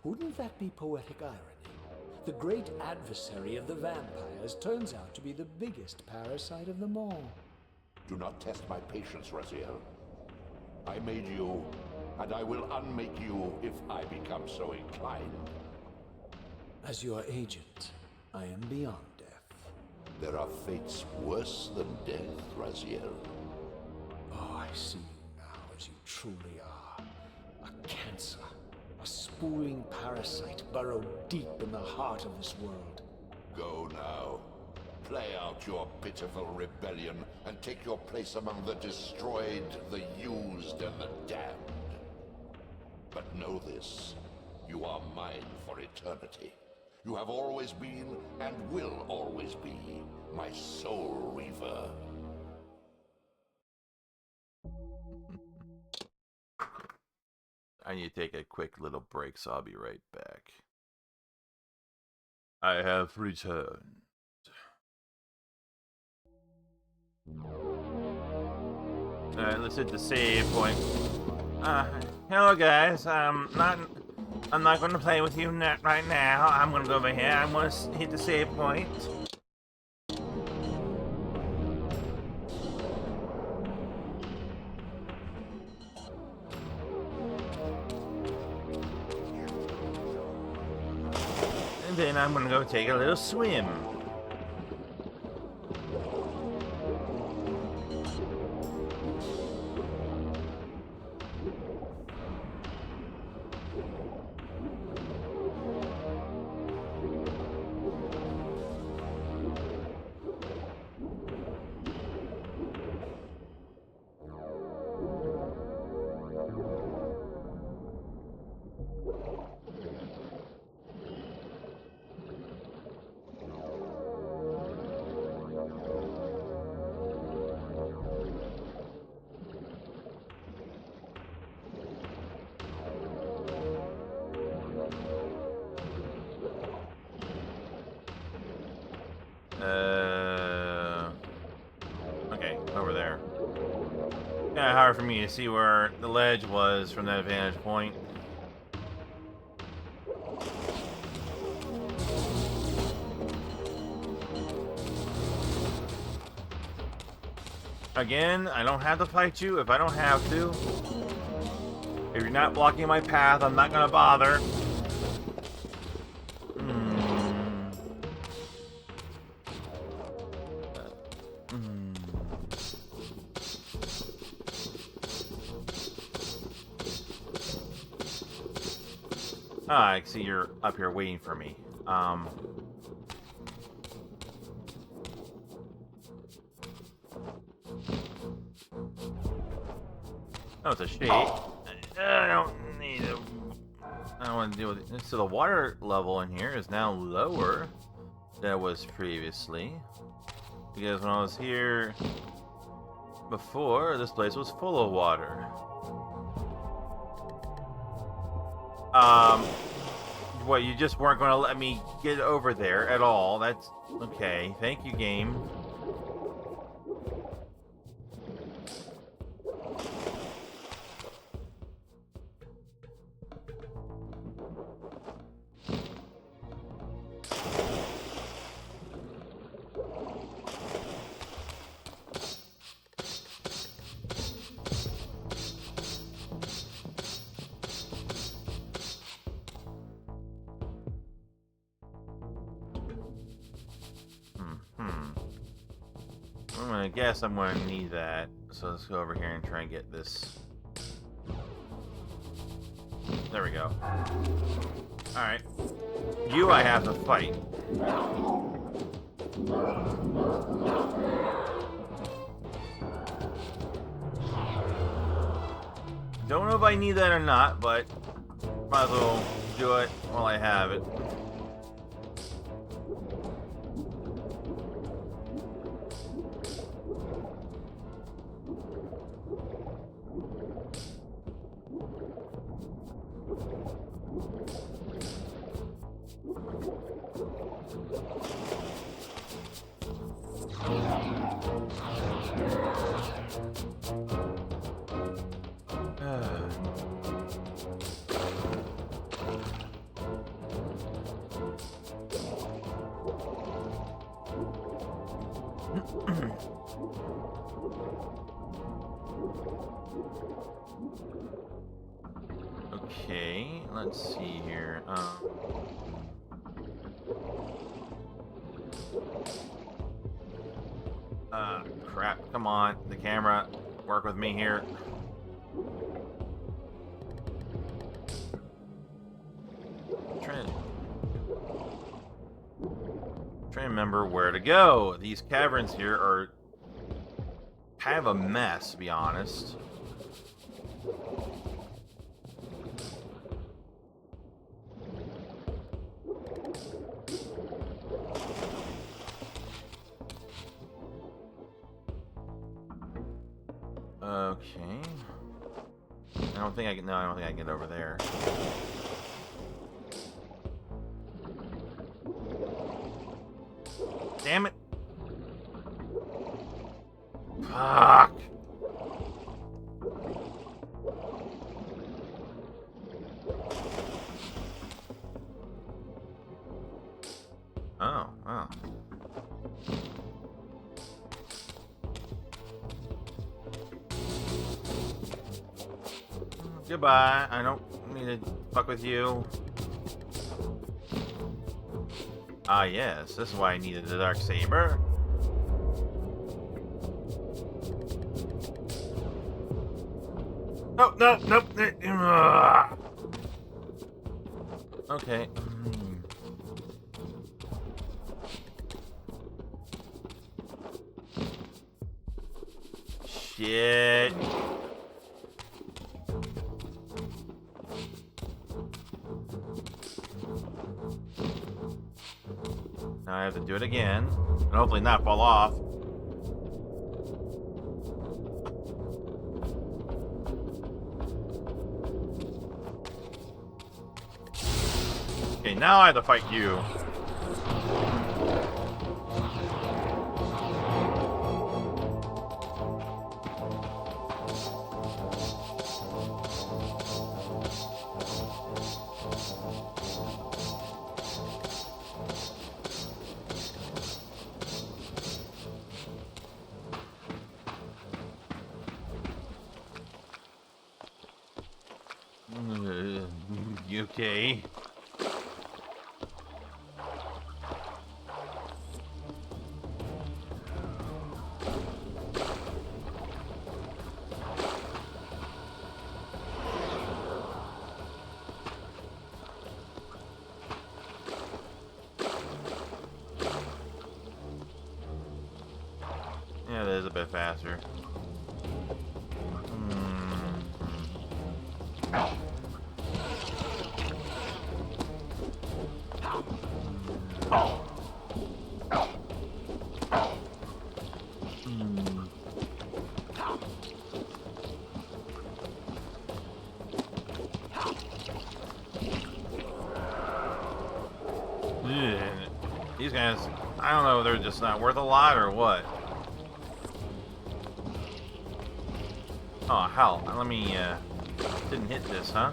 Wouldn't that be poetic irony? The great adversary of the vampires turns out to be the biggest parasite of them all. Do not test my patience, Raziel. I made you, and I will unmake you if I become so inclined. As your agent, I am beyond death. There are fates worse than death, Raziel. Oh, I see you now as you truly are. A cancer. A spooling parasite burrowed deep in the heart of this world. Go now. Play out your pitiful rebellion and take your place among the destroyed, the used, and the damned. But know this. You are mine for eternity. You have always been, and will always be, my Soul Reaver. I need to take a quick little break, so I'll be right back. I have returned. Alright, let's hit the save point. Hello guys, not I'm not going to play with you right now. I'm going to go over here. I'm going to hit the save point. And then I'm going to go take a little swim. Okay, over there. Kinda hard for me to see where the ledge was from that vantage point. Again, I don't have to fight you if I don't have to. If you're not blocking my path, I'm not gonna bother. Ah, I see you're up here waiting for me. Oh, it's a shade. I don't need it. I don't want to deal with it. So the water level in here is now lower than it was previously. Because when I was here before, this place was full of water. What, you just weren't going to let me get over there at all? That's okay. Thank you, game. I guess I'm going to need that. So let's go over here and try and get this. There we go. Alright. You I have to fight. Don't know if I need that or not, but might as well do it while I have it. Okay, let's see here. Crap, come on, the camera, work with me here. Trying to remember where to go. These caverns here are kind of a mess, to be honest. Okay. I don't think I can. No, I don't think I can get over there. Damn it! Fuck! Goodbye. I don't need to fuck with you. Ah, yes. This is why I needed the dark saber. No, no, nope. Okay. Shit. Now I have to do it again. And hopefully not fall off. Okay, now I have to fight you. You okay? Yeah, that is a bit faster. These guys, I don't know, they're just not worth a lot or what. Oh, hell. Let me, didn't hit this, huh?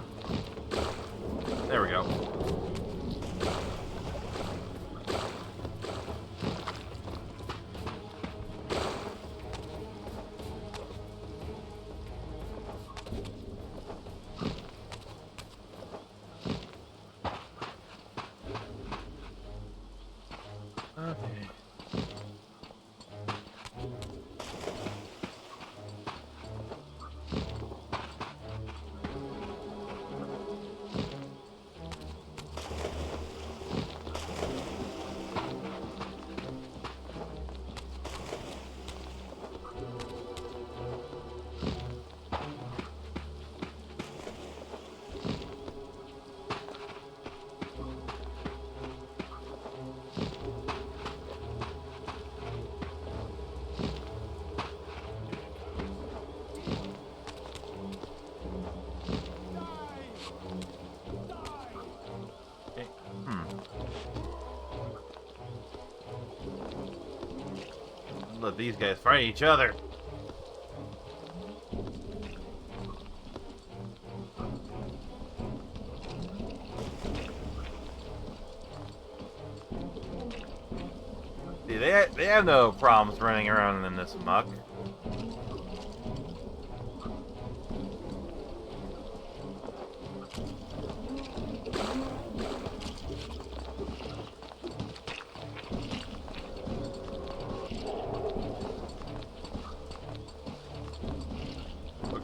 There we go. Okay. Let these guys fight each other. See, they have no problems running around in this muck.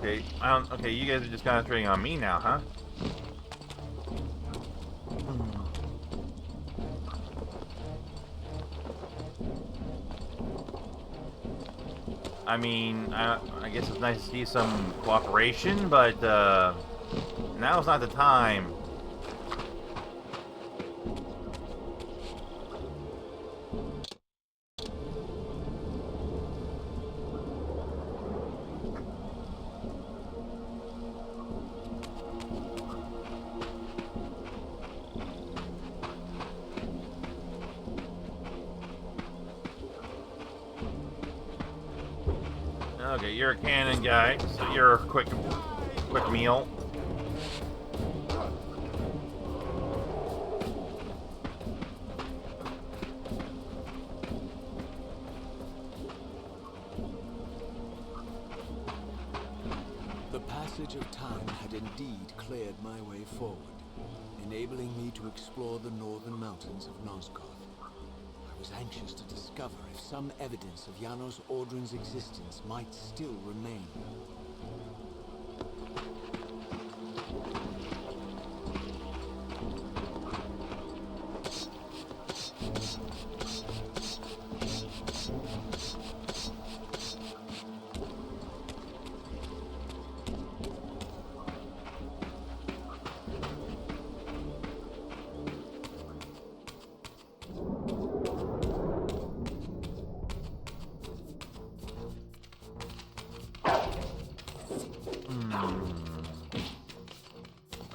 Okay, okay, you guys are just concentrating on me now, huh? I mean, I guess it's nice to see some cooperation, but now's not the time. Okay, you're a cannon guy, so you're a quick meal. The path passage of time had indeed cleared my way forward, enabling me to explore the northern mountains of Nosgoth. I was anxious to discover if some evidence of Janos Audrun's existence might still remain.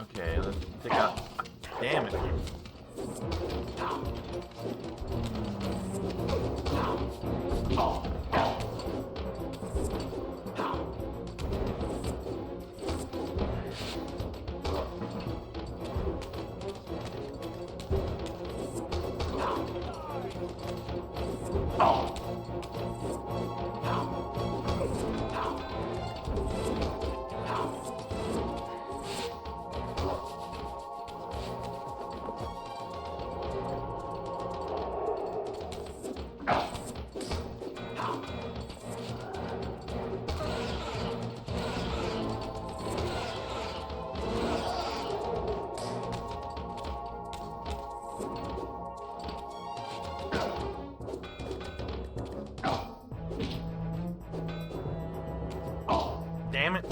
Okay, let's take out. Damn it. Damn it.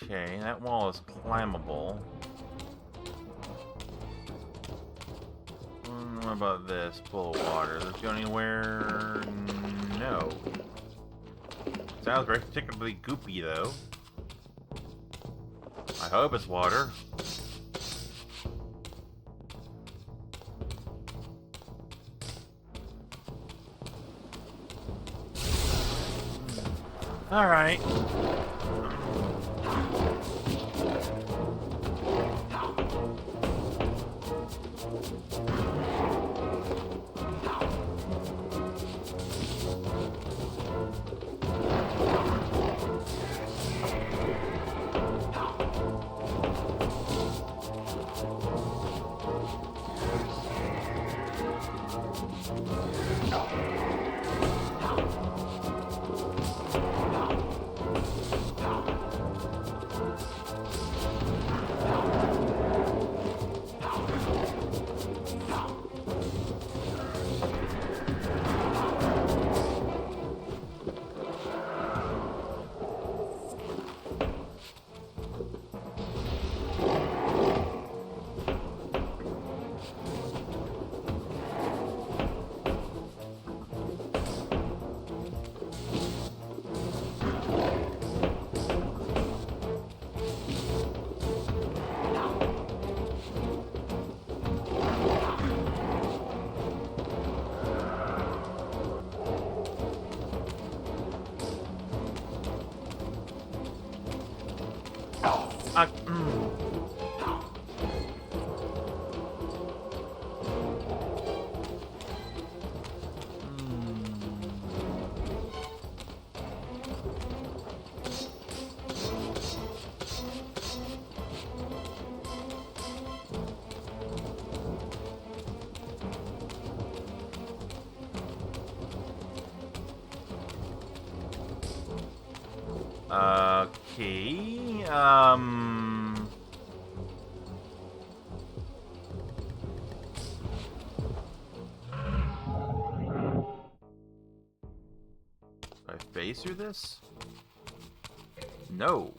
Okay, that wall is climbable. What about this pool of water? Does it go anywhere? No. Sounds very particularly goopy, though. I hope it's water. Alright. Okay, I phase through this? No.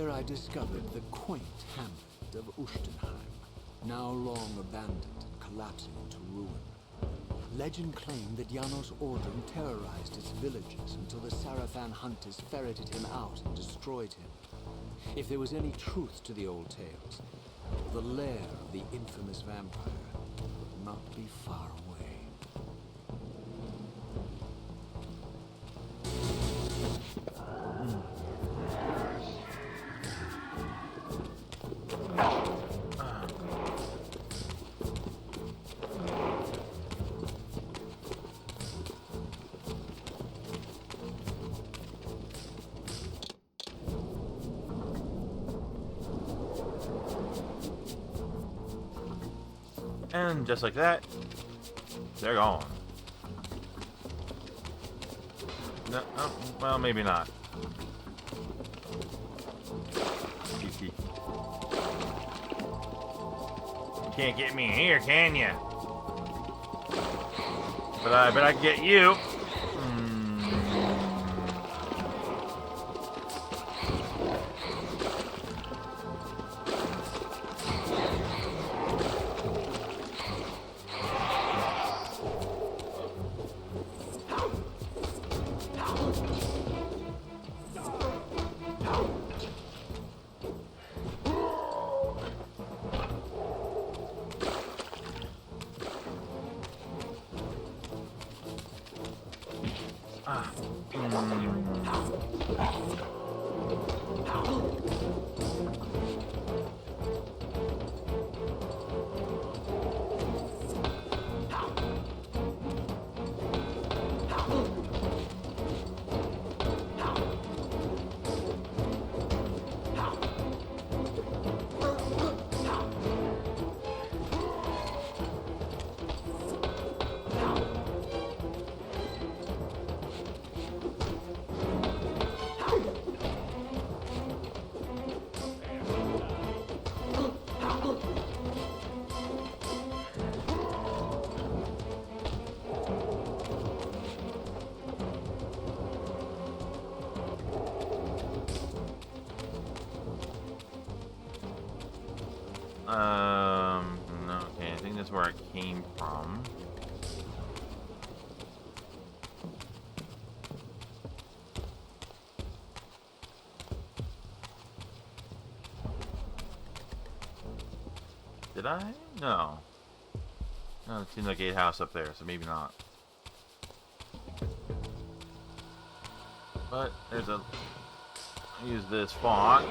Here I discovered the quaint hamlet of Ustenheim, now long abandoned and collapsing into ruin. Legend claimed that Janos Ordrum terrorized its villagers until the Sarafan hunters ferreted him out and destroyed him. If there was any truth to the old tales, the lair of the infamous vampire would not be far away. And just like that, they're gone. No, oh, well, maybe not. You can't get me here, can ya? But I bet I can get you. Okay, I think that's where I came from. Did I? No. No, it seems like a gatehouse up there, so maybe not. But there's a... use this font.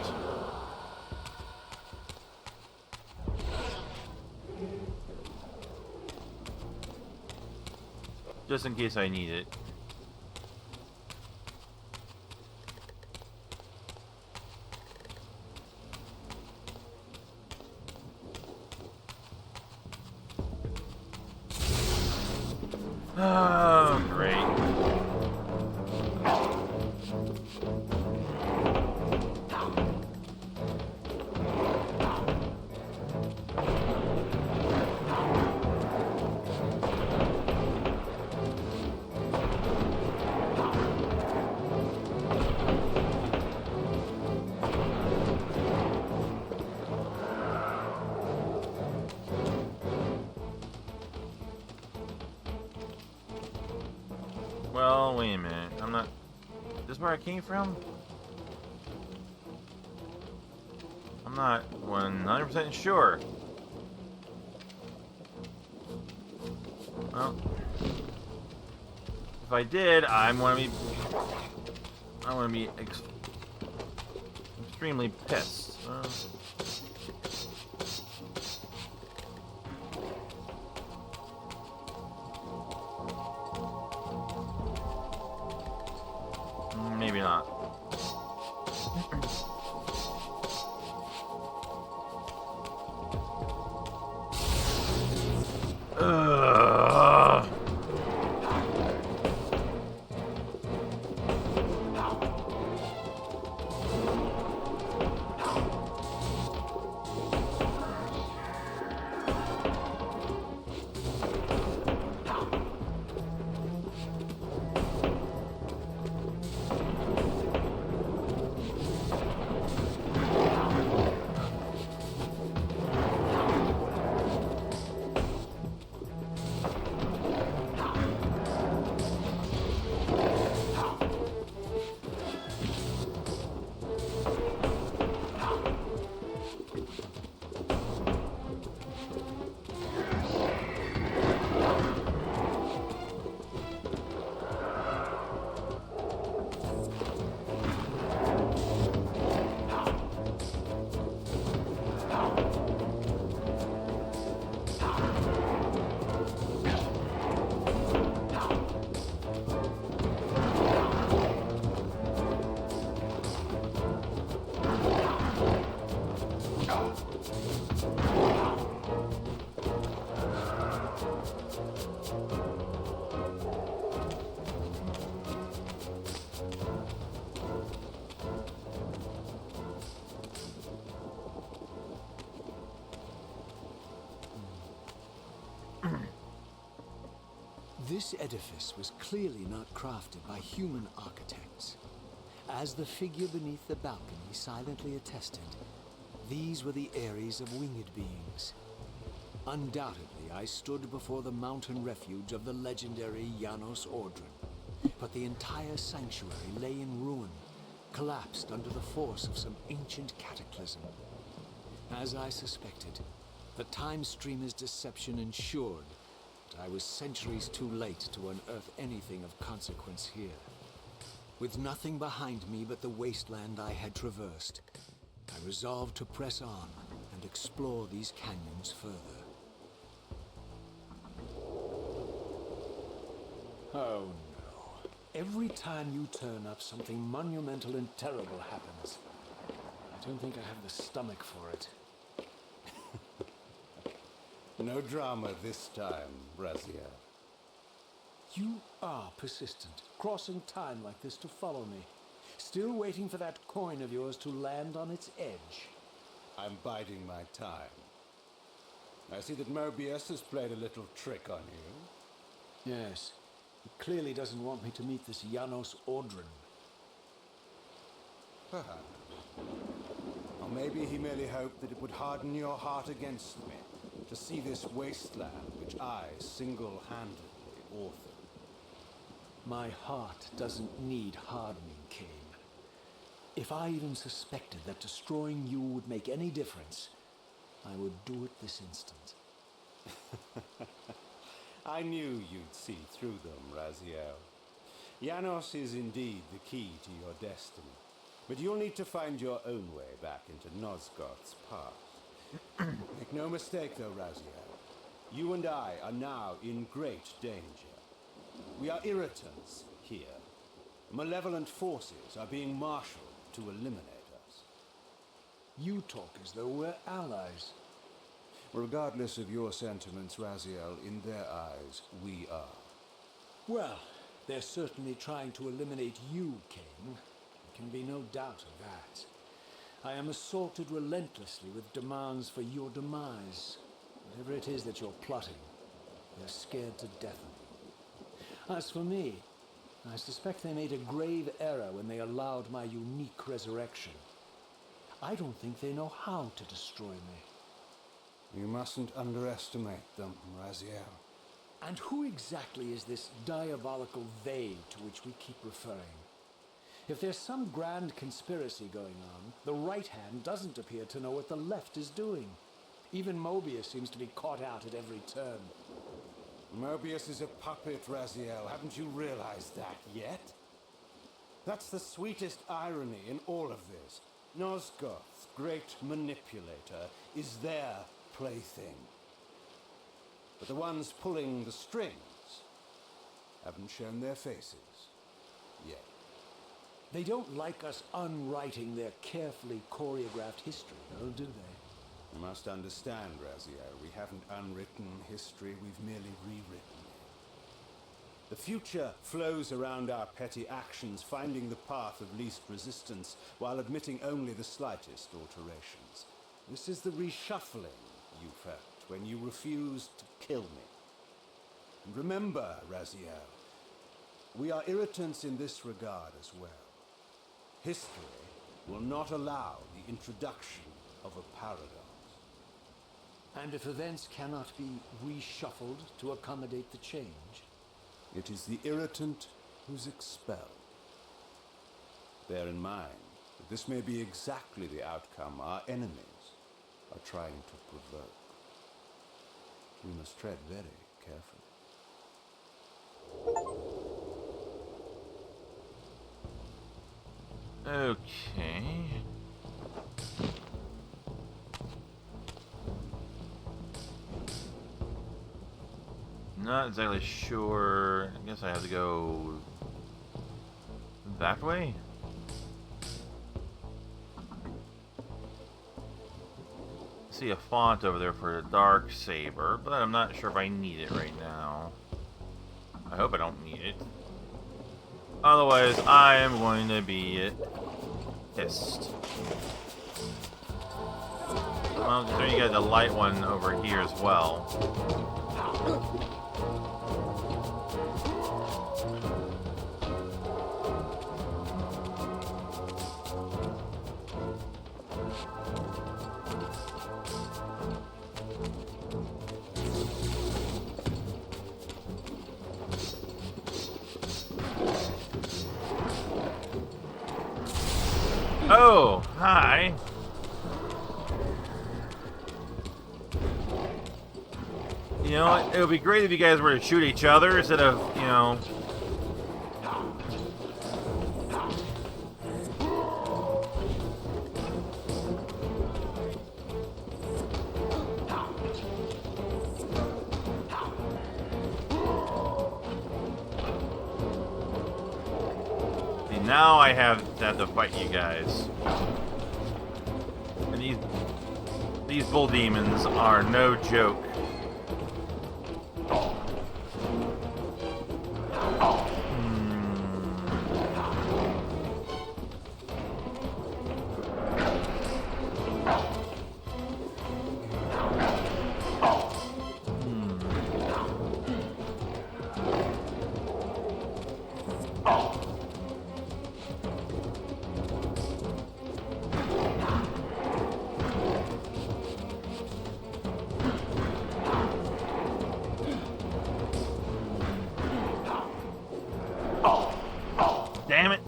Just in case I need it. Oh, great. Well, wait a minute. I'm not... Is this where I came from? I'm not 100% sure. Well... If I did, I want to be extremely pissed. Maybe not. This edifice was clearly not crafted by human architects. As the figure beneath the balcony silently attested, these were the Ares of winged beings. Undoubtedly, I stood before the mountain refuge of the legendary Janos Ordran, but the entire sanctuary lay in ruin, collapsed under the force of some ancient cataclysm. As I suspected, the Time Streamer's deception ensured that I was centuries too late to unearth anything of consequence here. With nothing behind me but the wasteland I had traversed, I resolved to press on and explore these canyons further. Oh no. Every time you turn up, something monumental and terrible happens. I don't think I have the stomach for it. No drama this time, Raziel. You are persistent, crossing time like this to follow me. Still waiting for that coin of yours to land on its edge. I'm biding my time. I see that Mobius has played a little trick on you. Yes. He clearly doesn't want me to meet this Janos Ordran. Perhaps. Or maybe he merely hoped that it would harden your heart against me, to see this wasteland which I single-handedly authored. My heart doesn't need hardening, Kain. If I even suspected that destroying you would make any difference, I would do it this instant. I knew you'd see through them, Raziel. Janos is indeed the key to your destiny, but you'll need to find your own way back into Nosgoth's past. Make no mistake, though, Raziel. You and I are now in great danger. We are irritants here. Malevolent forces are being marshaled to eliminate us. You talk as though we're allies. Regardless of your sentiments, Raziel, in their eyes, we are. Well, they're certainly trying to eliminate you, Kain. There can be no doubt of that. I am assaulted relentlessly with demands for your demise. Whatever it is that you're plotting, they're scared to death of me. As for me, I suspect they made a grave error when they allowed my unique resurrection. I don't think they know how to destroy me. You mustn't underestimate them, Raziel. And who exactly is this diabolical they to which we keep referring? If there's some grand conspiracy going on, the right hand doesn't appear to know what the left is doing. Even Mobius seems to be caught out at every turn. Mobius is a puppet, Raziel. Haven't you realized that yet? That's the sweetest irony in all of this. Nosgoth's great manipulator is their plaything. But the ones pulling the strings haven't shown their faces yet. They don't like us unwriting their carefully choreographed history, though, do they? You must understand, Raziel, we haven't unwritten history, we've merely rewritten it. The future flows around our petty actions, finding the path of least resistance, while admitting only the slightest alterations. This is the reshuffling you felt when you refused to kill me. And remember, Raziel, we are irritants in this regard as well. History will not allow the introduction of a paradox. And if events cannot be reshuffled to accommodate the change? It is the irritant who's expelled. Bear in mind that this may be exactly the outcome our enemies are trying to provoke. We must tread very carefully. Okay. Not exactly sure. I guess I have to go that way. see a font over there for the dark saber, but I'm not sure if I need it right now. I hope I don't need it. Otherwise, I am going to be pissed. Well, then you got the light one over here as well. Oh, hi. You know what? It would be great if you guys were to shoot each other instead of, you know... See, now I have to fight you guys. And these bull demons are no joke. Damn it!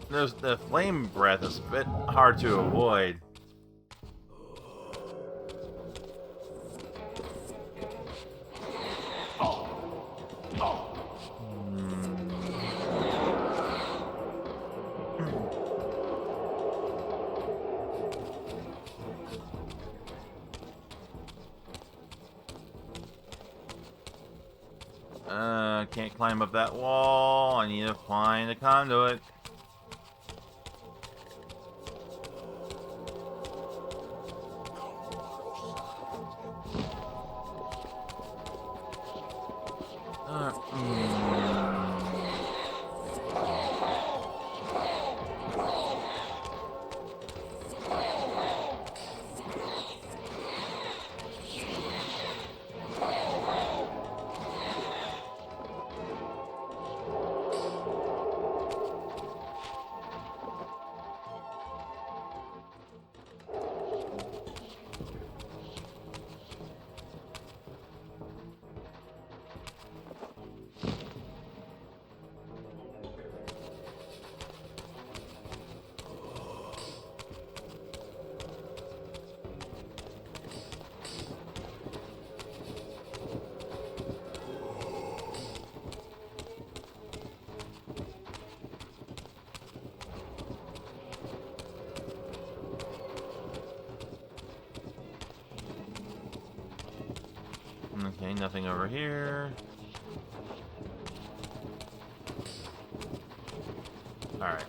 The flame breath is a bit hard to avoid. Can't climb up that wall. I need to find a conduit. Okay, nothing over here. Alright.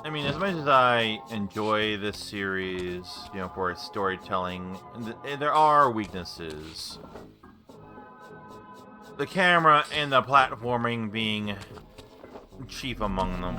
I mean, as much as I enjoy this series, you know, for its storytelling, there are weaknesses. The camera and the platforming being chief among them.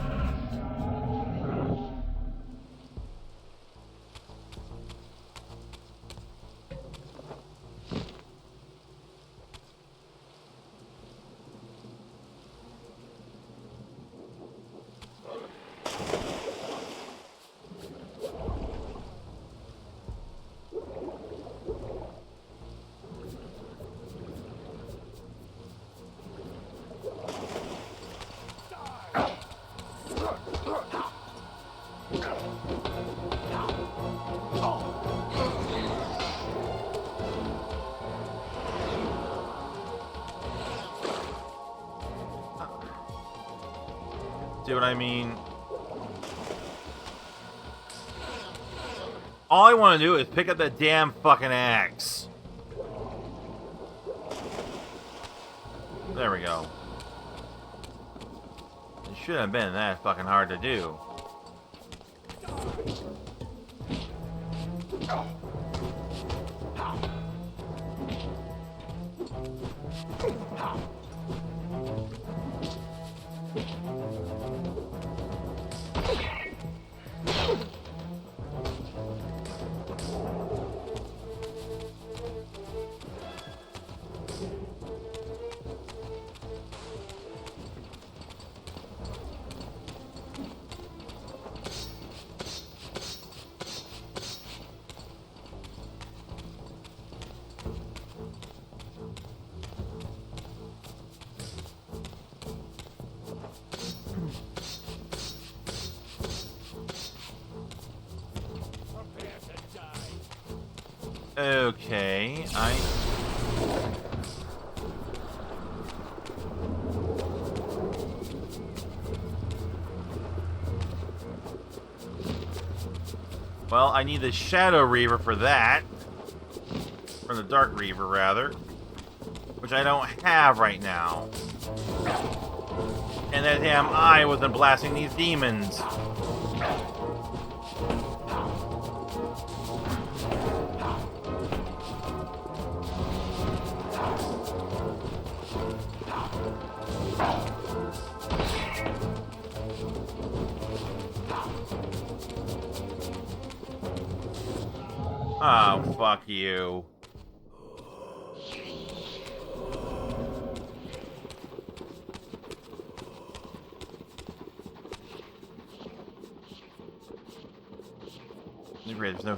what I mean? All I want to do is pick up that damn fucking axe. There we go. It shouldn't have been that fucking hard to do. Okay, well, I need the Shadow Reaver for that. Or the Dark Reaver, rather. Which I don't have right now. And that damn eye wasn't blasting these demons. Oh, fuck you. There's no...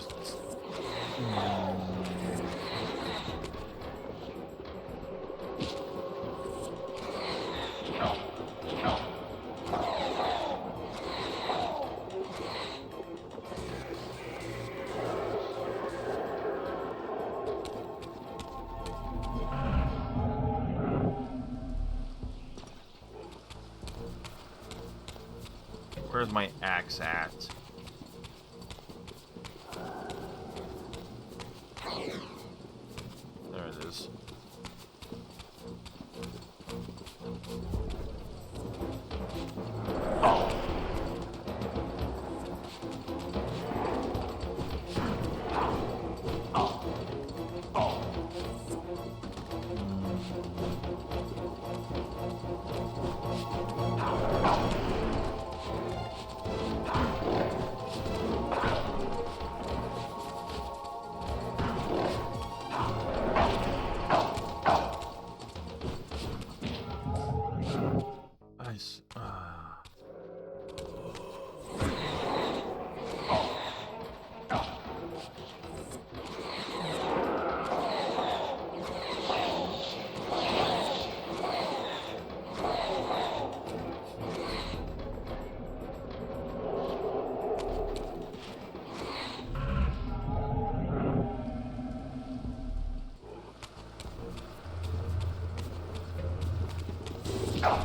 Where's my axe at? There it is.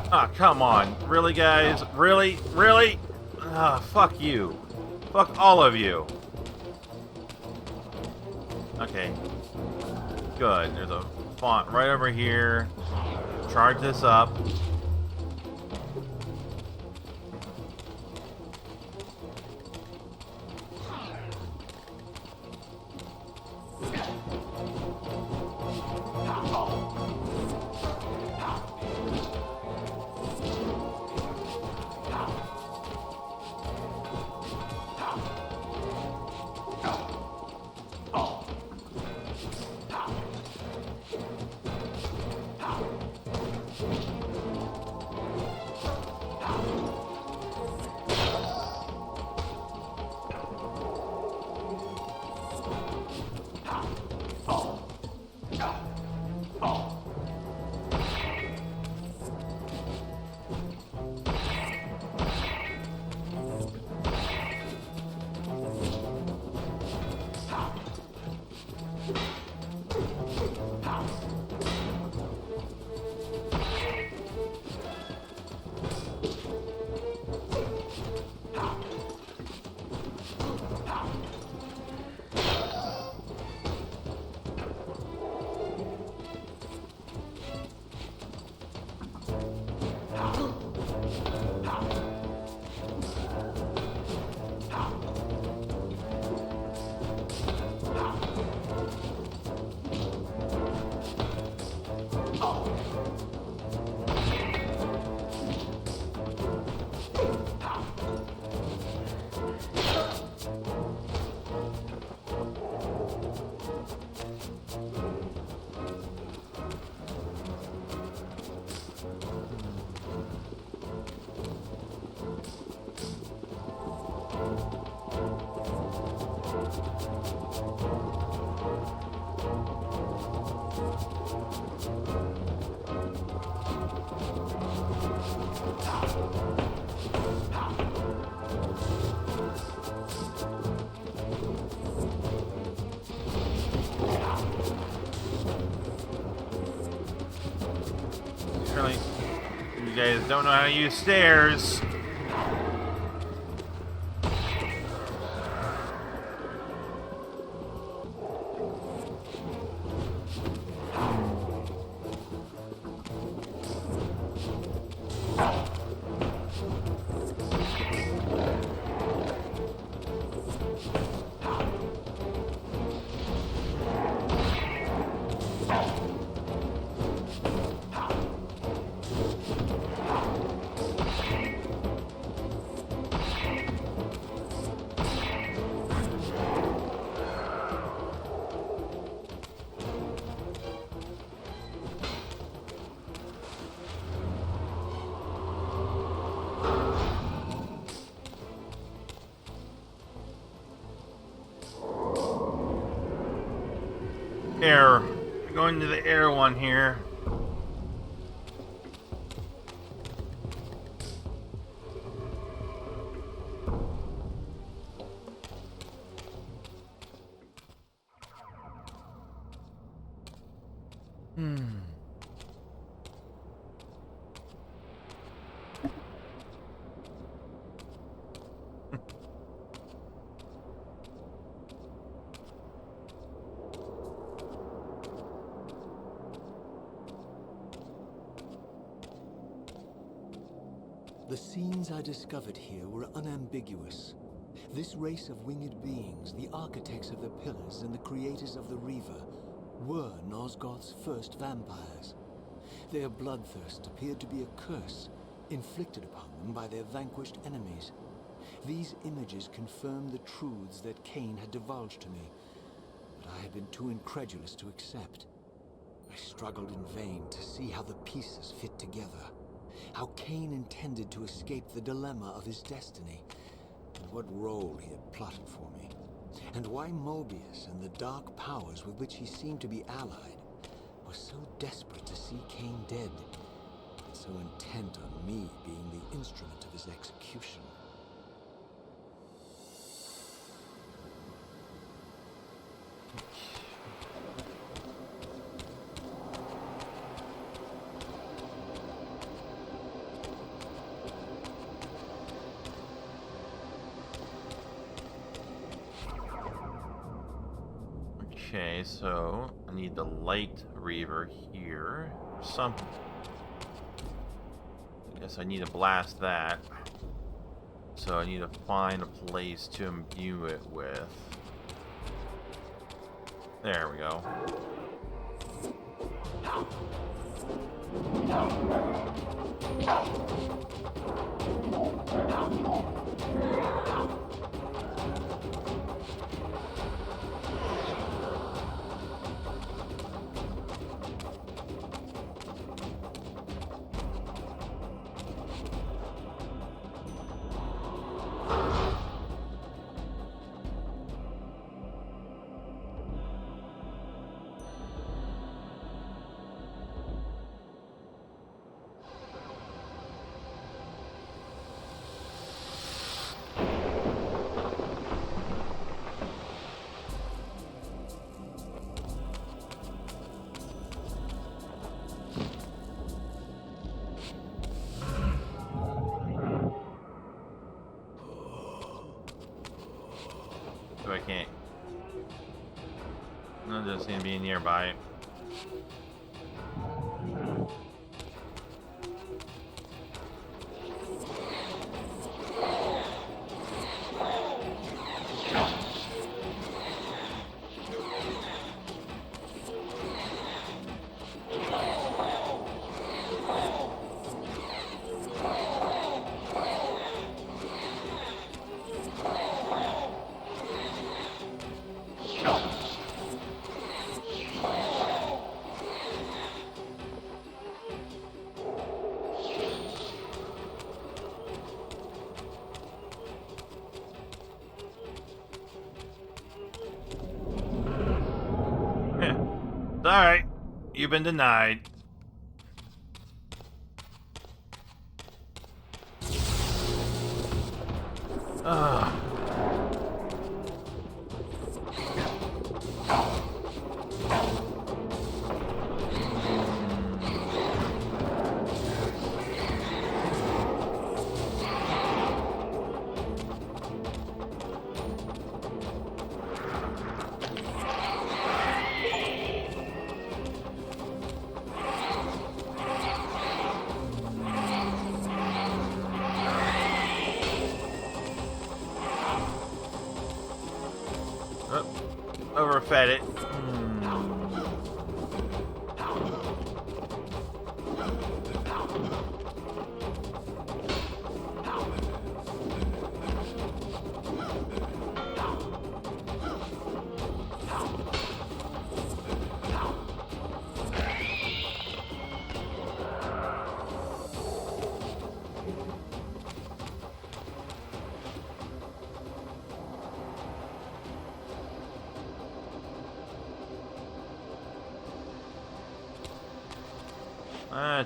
Ah, come on. Really, guys? Really? Really? Ah, fuck you. Fuck all of you. Okay. Good. There's a font right over here. Charge this up. don't know how to use stairs. Air. Going to the air one here. The scenes I discovered here were unambiguous. This race of winged beings, the architects of the pillars and the creators of the Reaver, were Nosgoth's first vampires. Their bloodthirst appeared to be a curse, inflicted upon them by their vanquished enemies. These images confirmed the truths that Kain had divulged to me, but I had been too incredulous to accept. I struggled in vain to see how the pieces fit together. How Kain intended to escape the dilemma of his destiny, and what role he had plotted for me, and why Mobius and the dark powers with which he seemed to be allied were so desperate to see Kain dead, and so intent on me being the instrument of his execution. Okay, so I need the light Reaver here. Something. I guess I need to blast that. So I need to find a place to imbue it with. There we go. So I can't. No, just gonna be nearby. Alright, you've been denied. Ugh. fed it.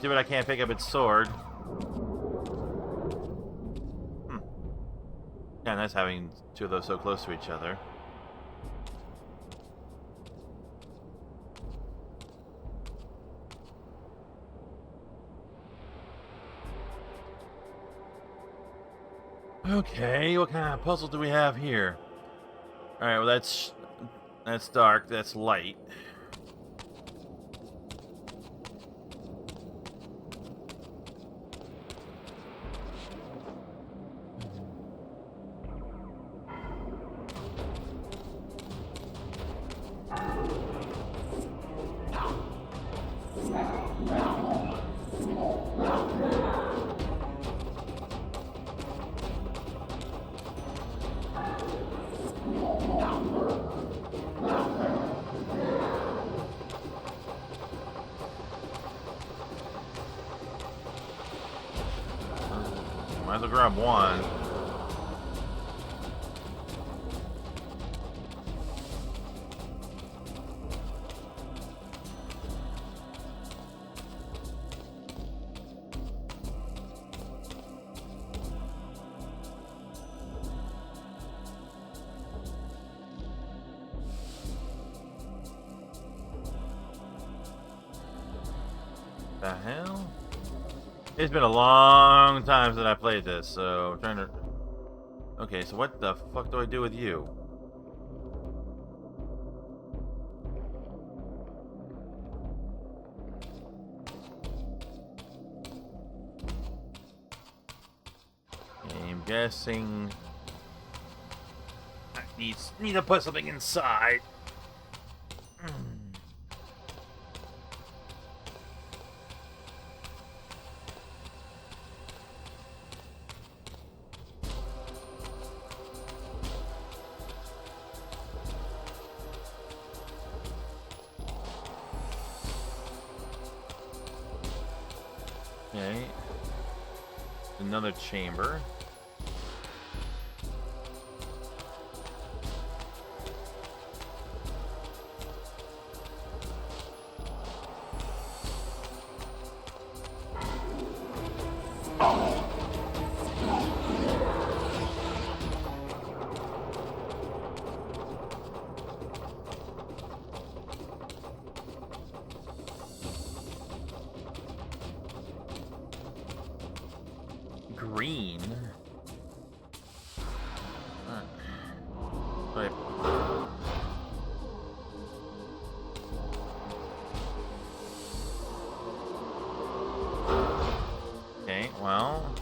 Too bad I can't pick up its sword. Yeah, nice having two of those so close to each other. Okay, what kind of puzzle do we have here? Alright, well that's dark, that's light. Might as well grab one. The hell? It's been a long time since I played this, so I'm trying to... Okay, so what the fuck do I do with you? I'm guessing... I need to put something inside. Okay. Another chamber. Green. Wait. Okay, well.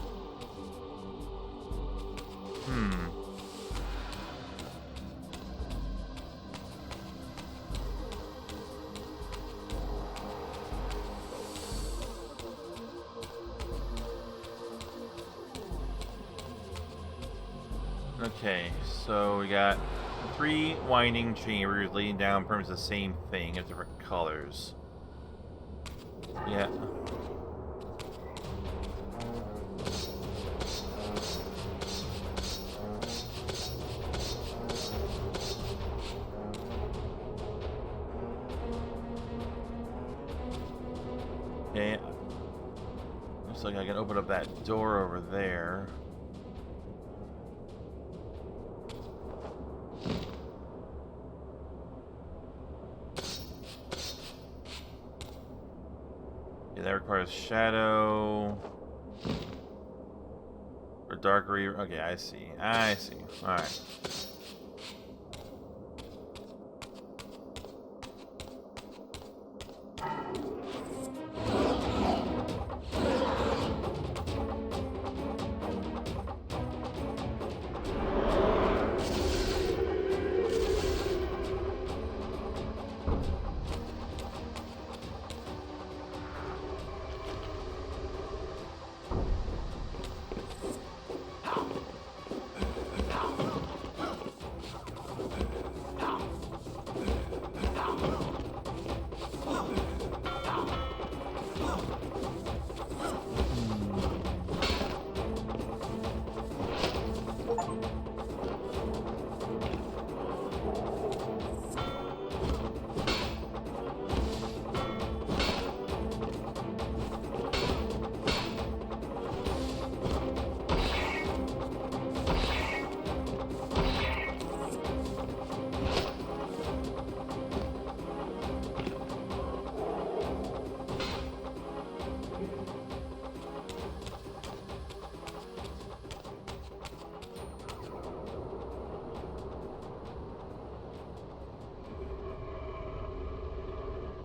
Okay, so we got 3 winding chambers leading down pretty much the same thing of different colors. Yeah. Okay. Looks like I can open up that door over there. That requires shadow or dark reaver. Okay, I see. I see. All right.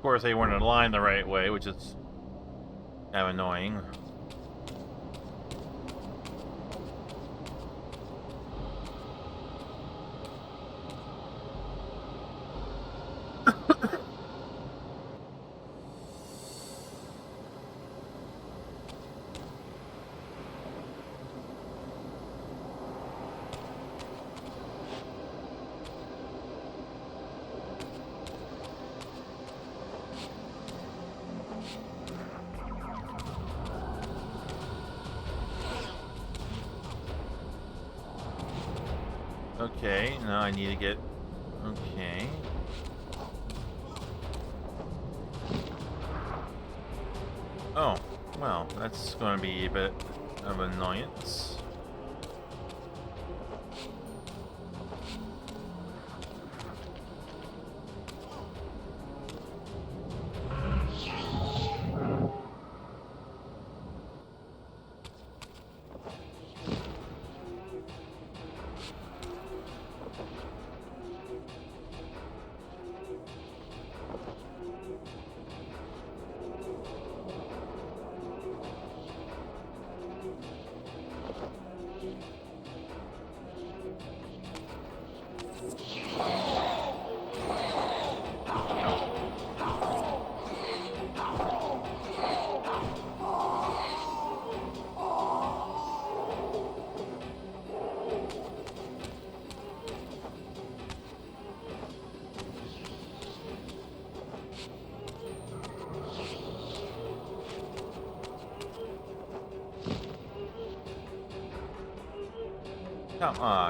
course, they weren't aligned the right way, which is kind of annoying. Okay, now I need to get... Okay. Oh, well, that's going to be a bit of an annoyance.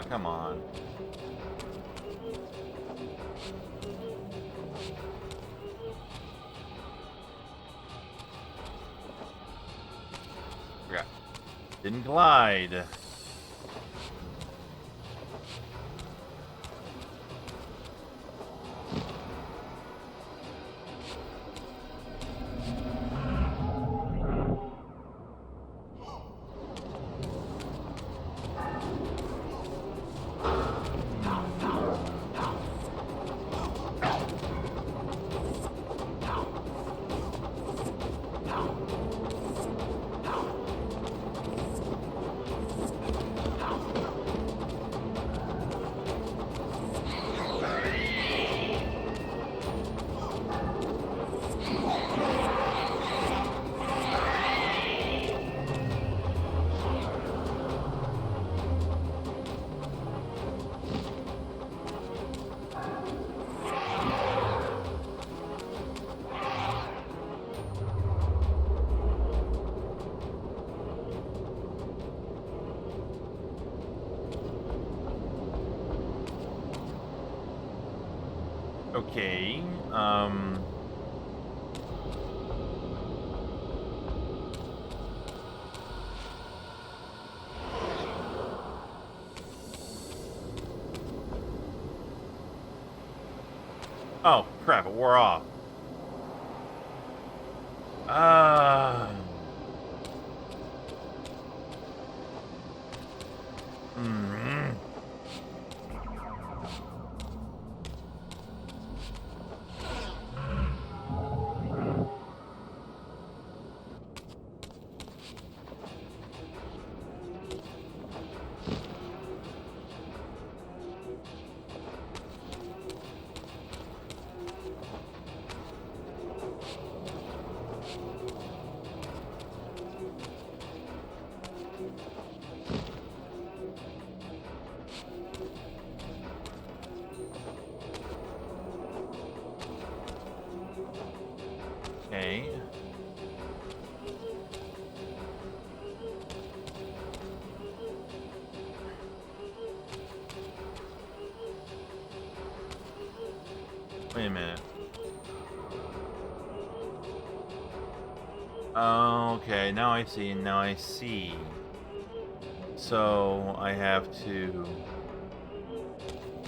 Come on. Yeah. Didn't glide. Okay, oh, crap, it wore off. Okay. Wait a minute. Okay, now I see, now I see. So, I have to...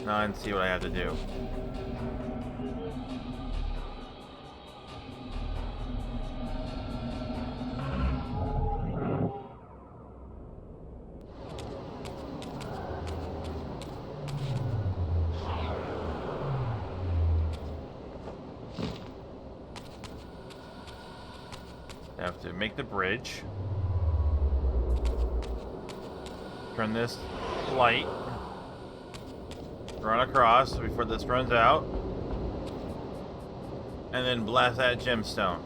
Now I see what I have to do. Have to make the bridge. Turn this light. Run across before this runs out. And then blast that gemstone.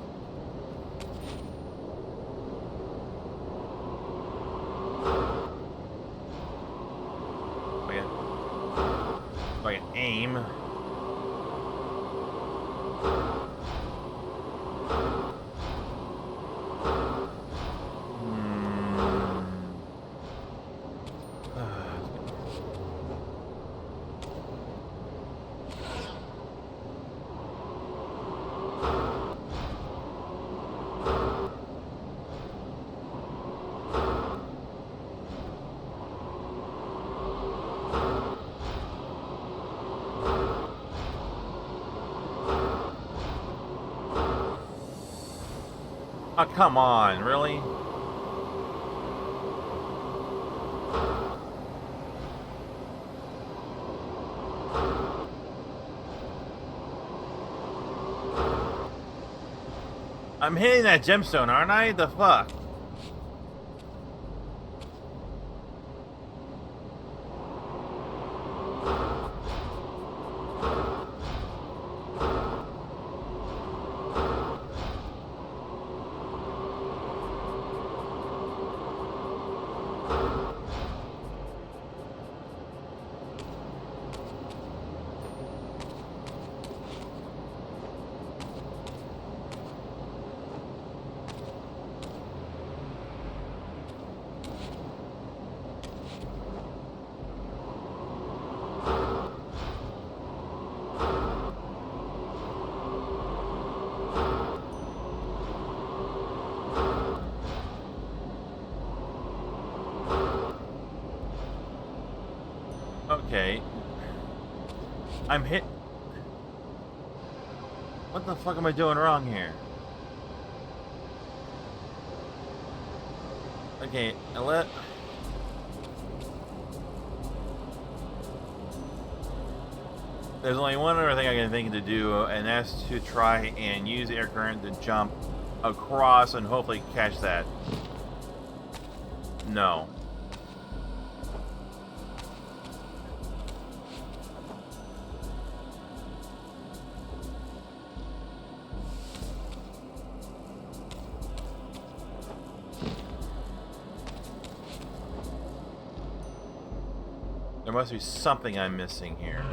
If I can aim. Oh, come on, really? I'm hitting that gemstone, aren't I? The fuck? Okay. I'm hit. What the fuck am I doing wrong here? Okay, there's only one other thing I can think to do, and that's to try and use air current to jump across and hopefully catch that. No. There must be something I'm missing here.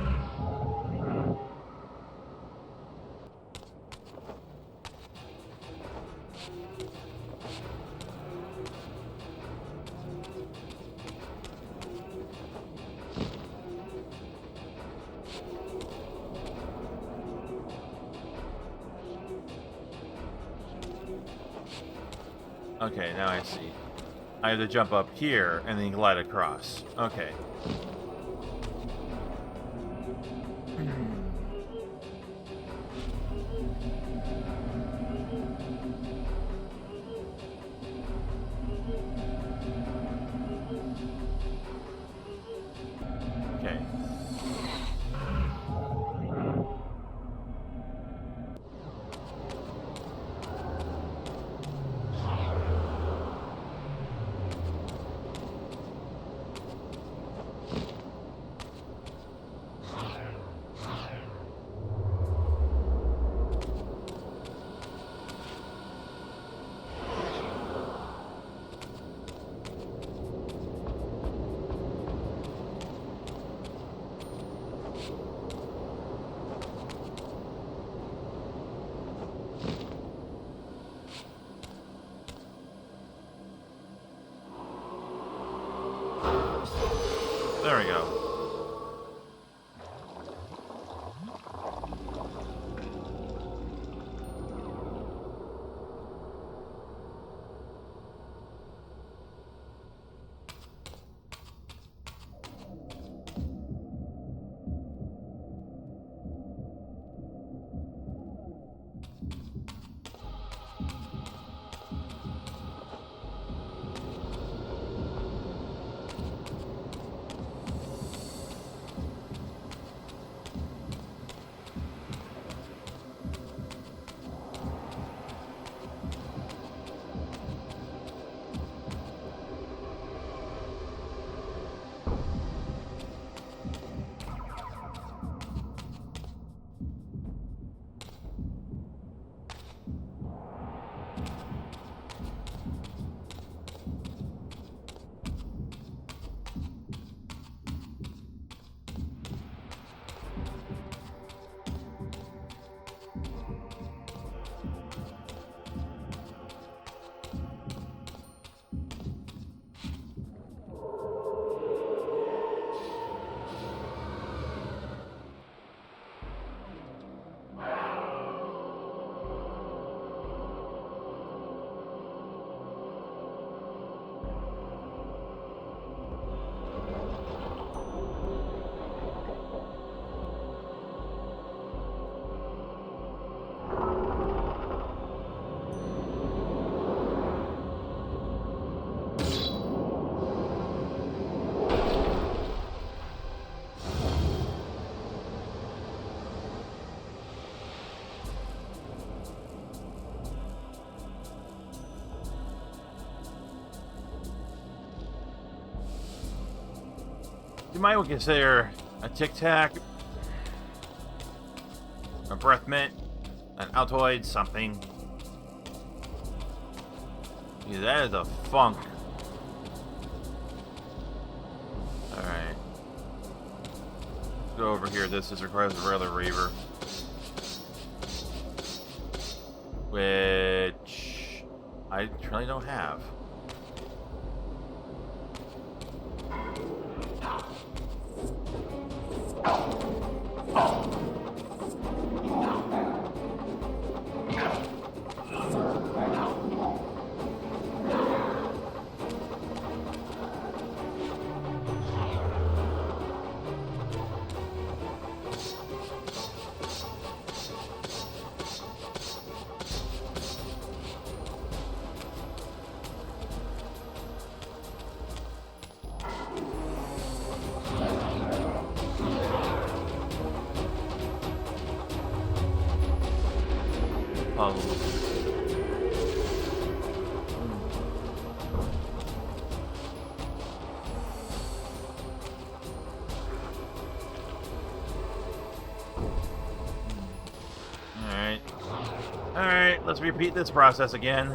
Okay, now I see. I have to jump up here and then glide across. Okay. Okay. You might consider a Tic Tac, a Breath Mint, an Altoid, something. Yeah, that is a funk. Alright. Go over here. This requires a regular Reaver. Which I really don't have. Alright, let's repeat this process again.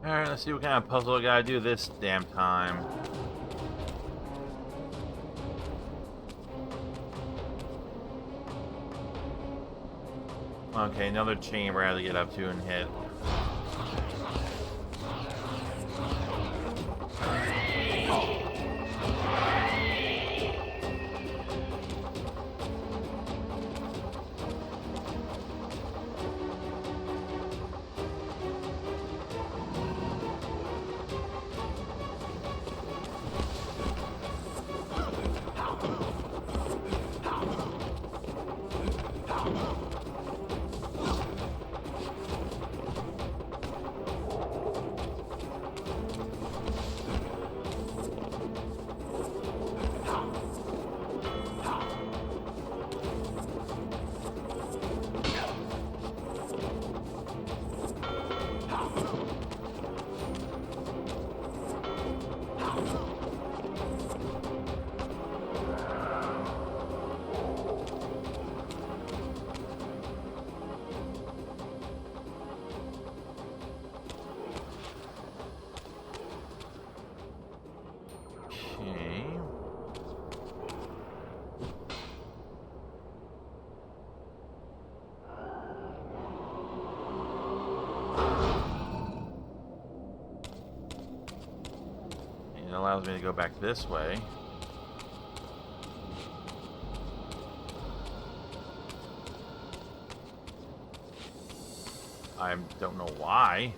Alright, let's see what kind of puzzle I gotta do this damn time. Okay, another chamber I have to get up to and hit. It allows me to go back this way. I don't know why.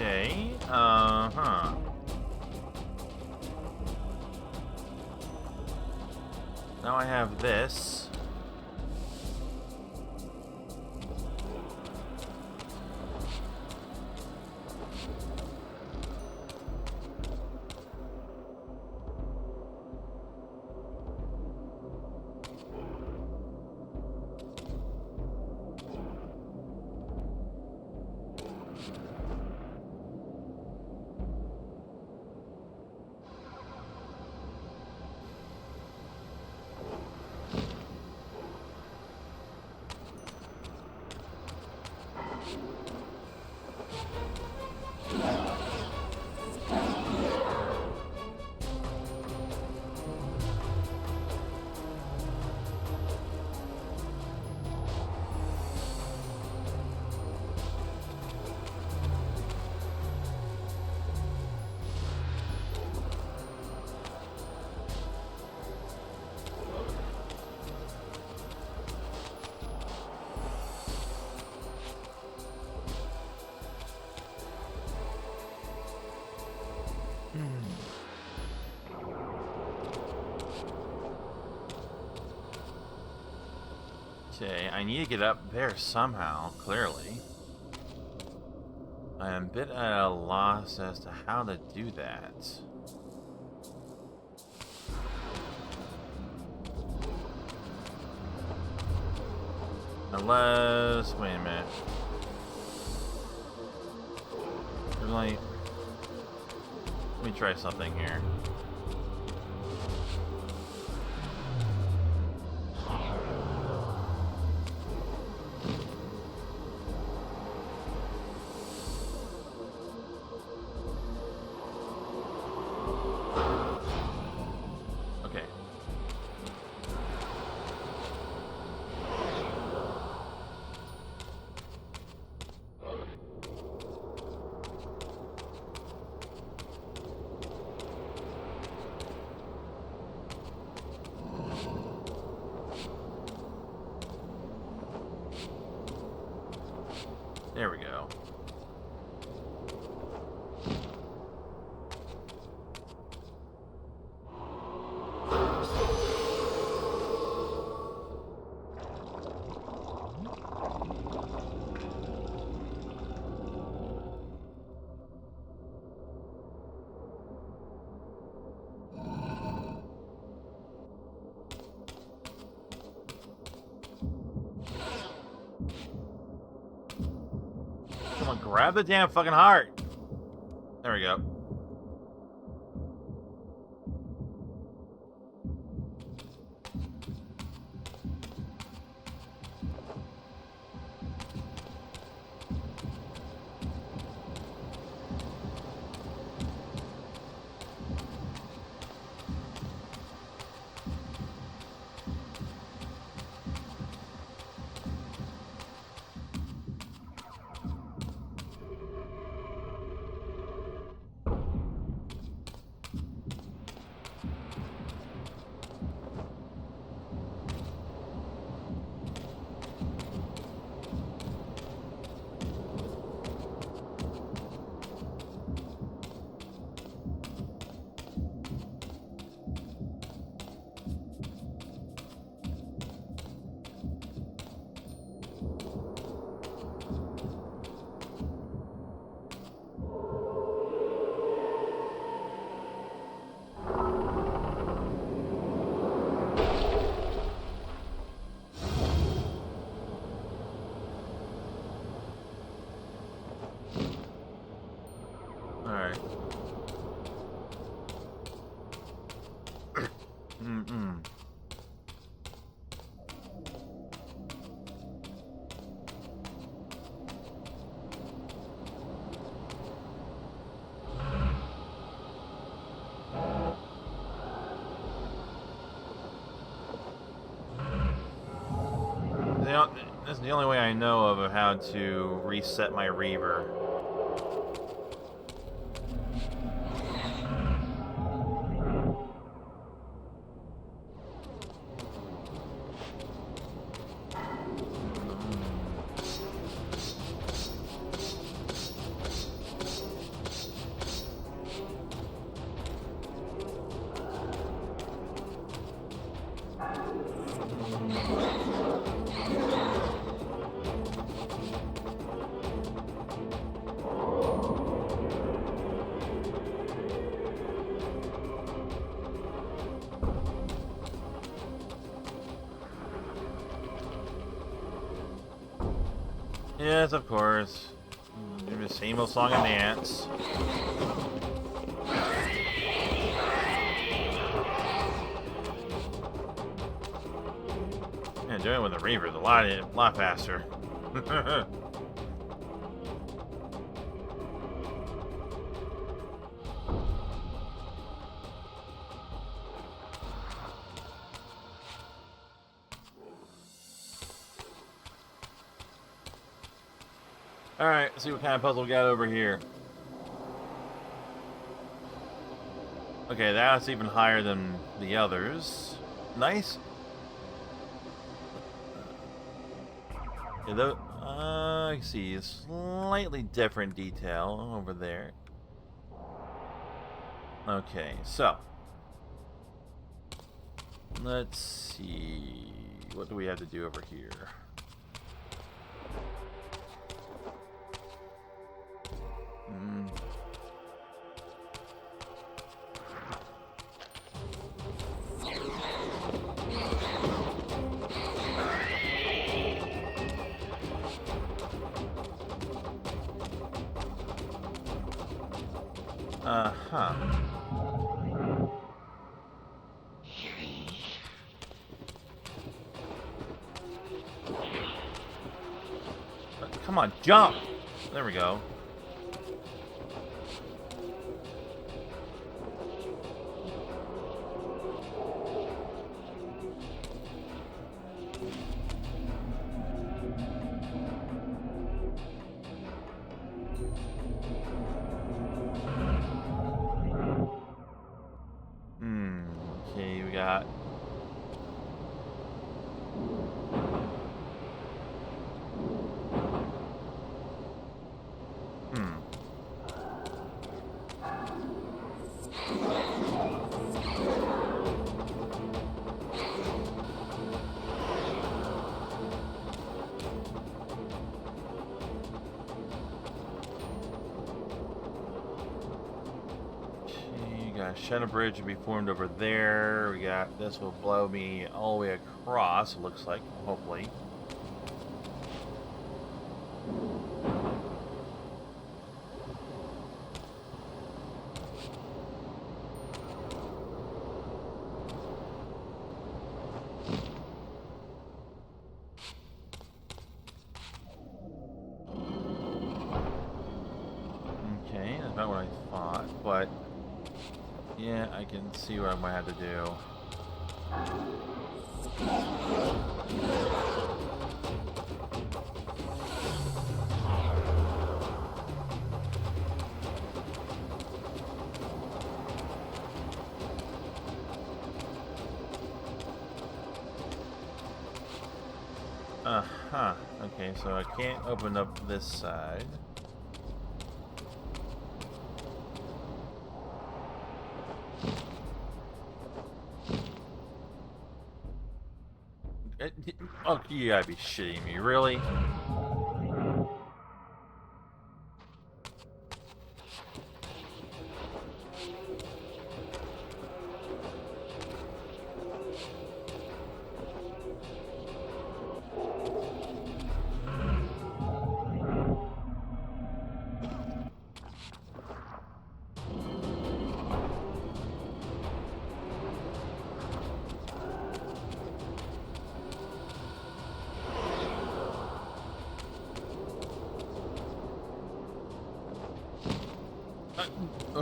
Okay, uh-huh. Now I have this. Okay, I need to get up there somehow, clearly. I am a bit at a loss as to how to do that. Unless... wait a minute. There's only... let me try something here. Okay. There we go. Come on, grab the damn fucking heart. There we go. Mm-mm. This is the only way I know of how to reset my Reaver. Yes, of course. The same old song and dance. Yeah, doing it with the Reaver is a lot faster. Alright, let's see what kind of puzzle we got over here. Okay, that's even higher than the others. Nice. Yeah, I see a slightly different detail over there. Okay, so let's see. What do we have to do over here? Uh-huh. Come on, jump! There we go. Okay, we got... Shadow Bridge will be formed over there. We got this will blow me all the way across, it looks like, hopefully. Okay, that's not what I thought, but yeah, I can see what I might have to do. Uh-huh. Okay, so I can't open up this side. Oh, you gotta be shitting me, really?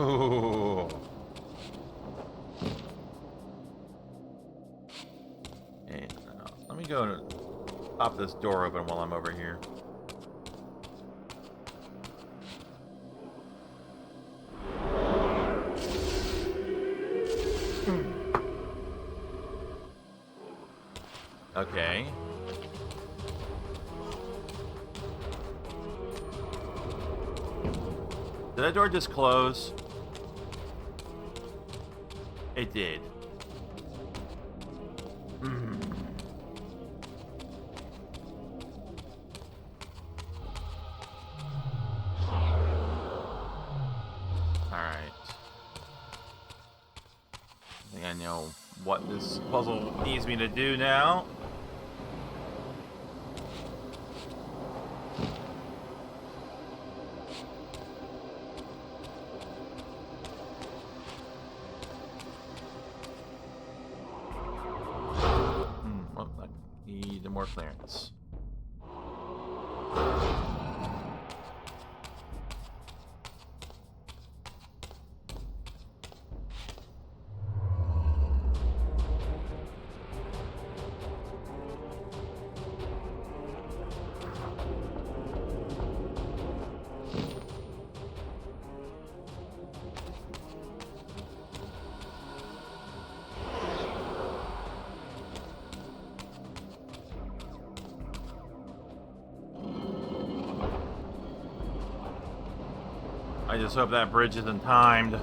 Oh. And let me go and pop this door open while I'm over here. Okay. Did that door just close? It did. Alright. I think I know what this puzzle needs me to do now. Well, I need more clearance. I just hope that bridge isn't timed.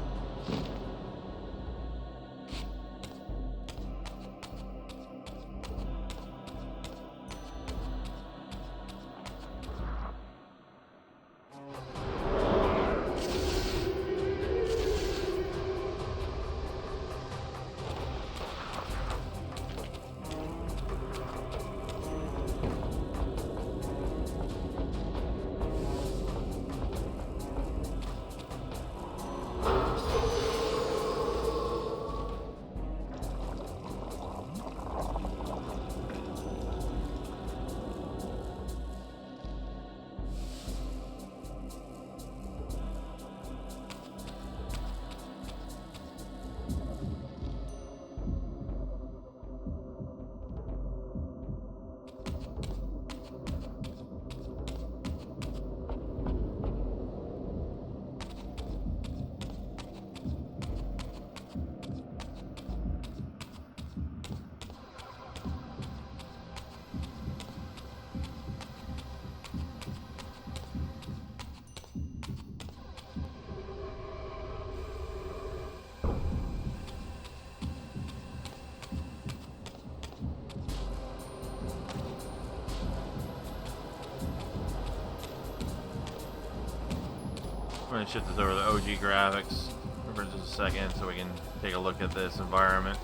I'm gonna shift this over to the OG graphics for just a second so we can take a look at this environment.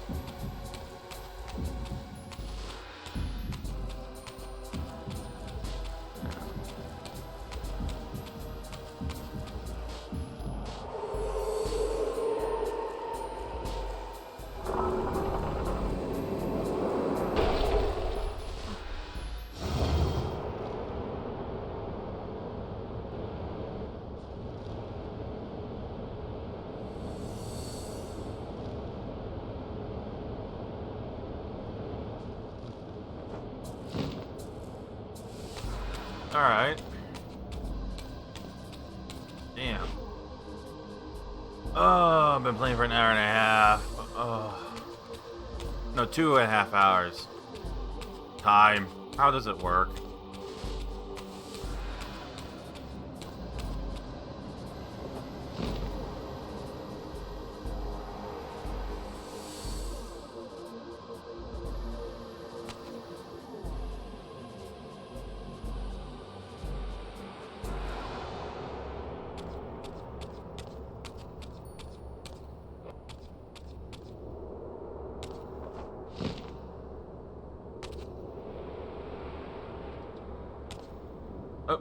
Alright. Damn. Oh, I've been playing for an hour and a half. Oh. No, 2.5 hours. Time. How does it work? Oh.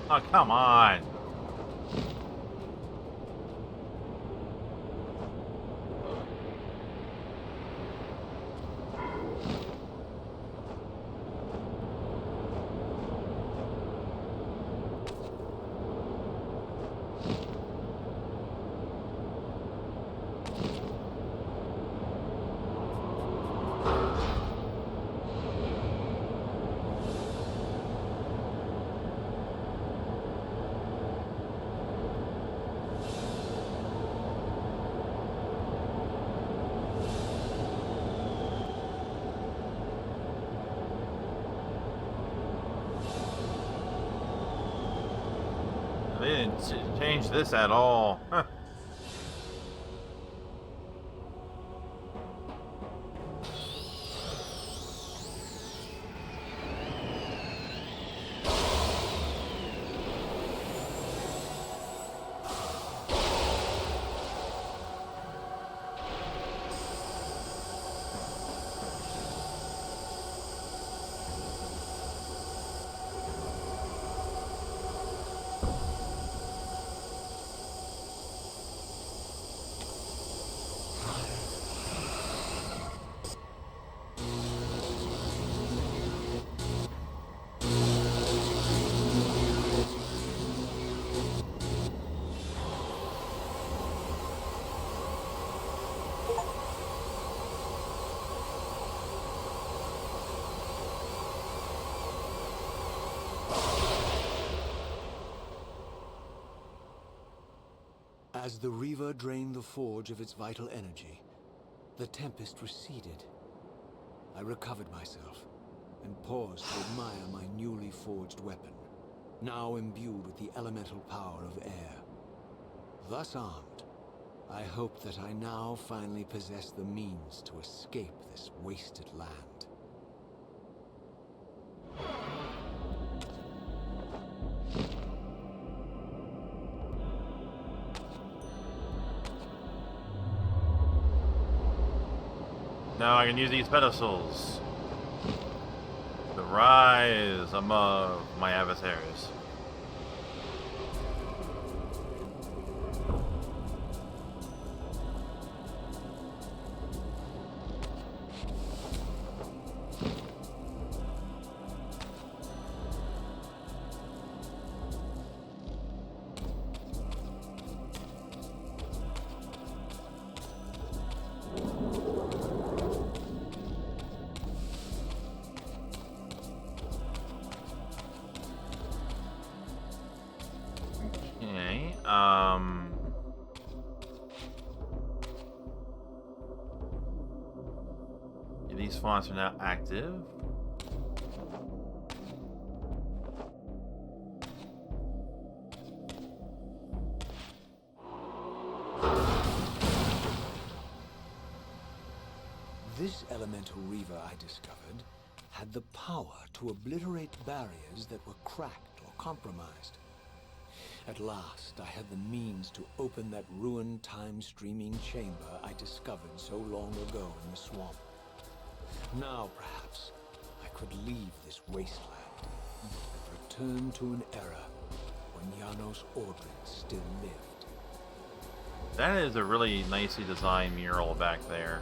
Oh, come on. They didn't change this at all. Huh. As the Reaver drained the forge of its vital energy, the tempest receded. I recovered myself and paused to admire my newly forged weapon, now imbued with the elemental power of air. Thus armed, I hoped that I now finally possessed the means to escape this wasted land. Now I can use these pedestals to rise above my adversaries. Okay, these fonts are now active. This elemental Reaver I discovered had the power to obliterate barriers that were cracked or compromised. At last, I had the means to open that ruined time-streaming chamber I discovered so long ago in the swamp. Now, perhaps, I could leave this wasteland and return to an era when Janos Ordrin still lived. That is a really nicely designed mural back there.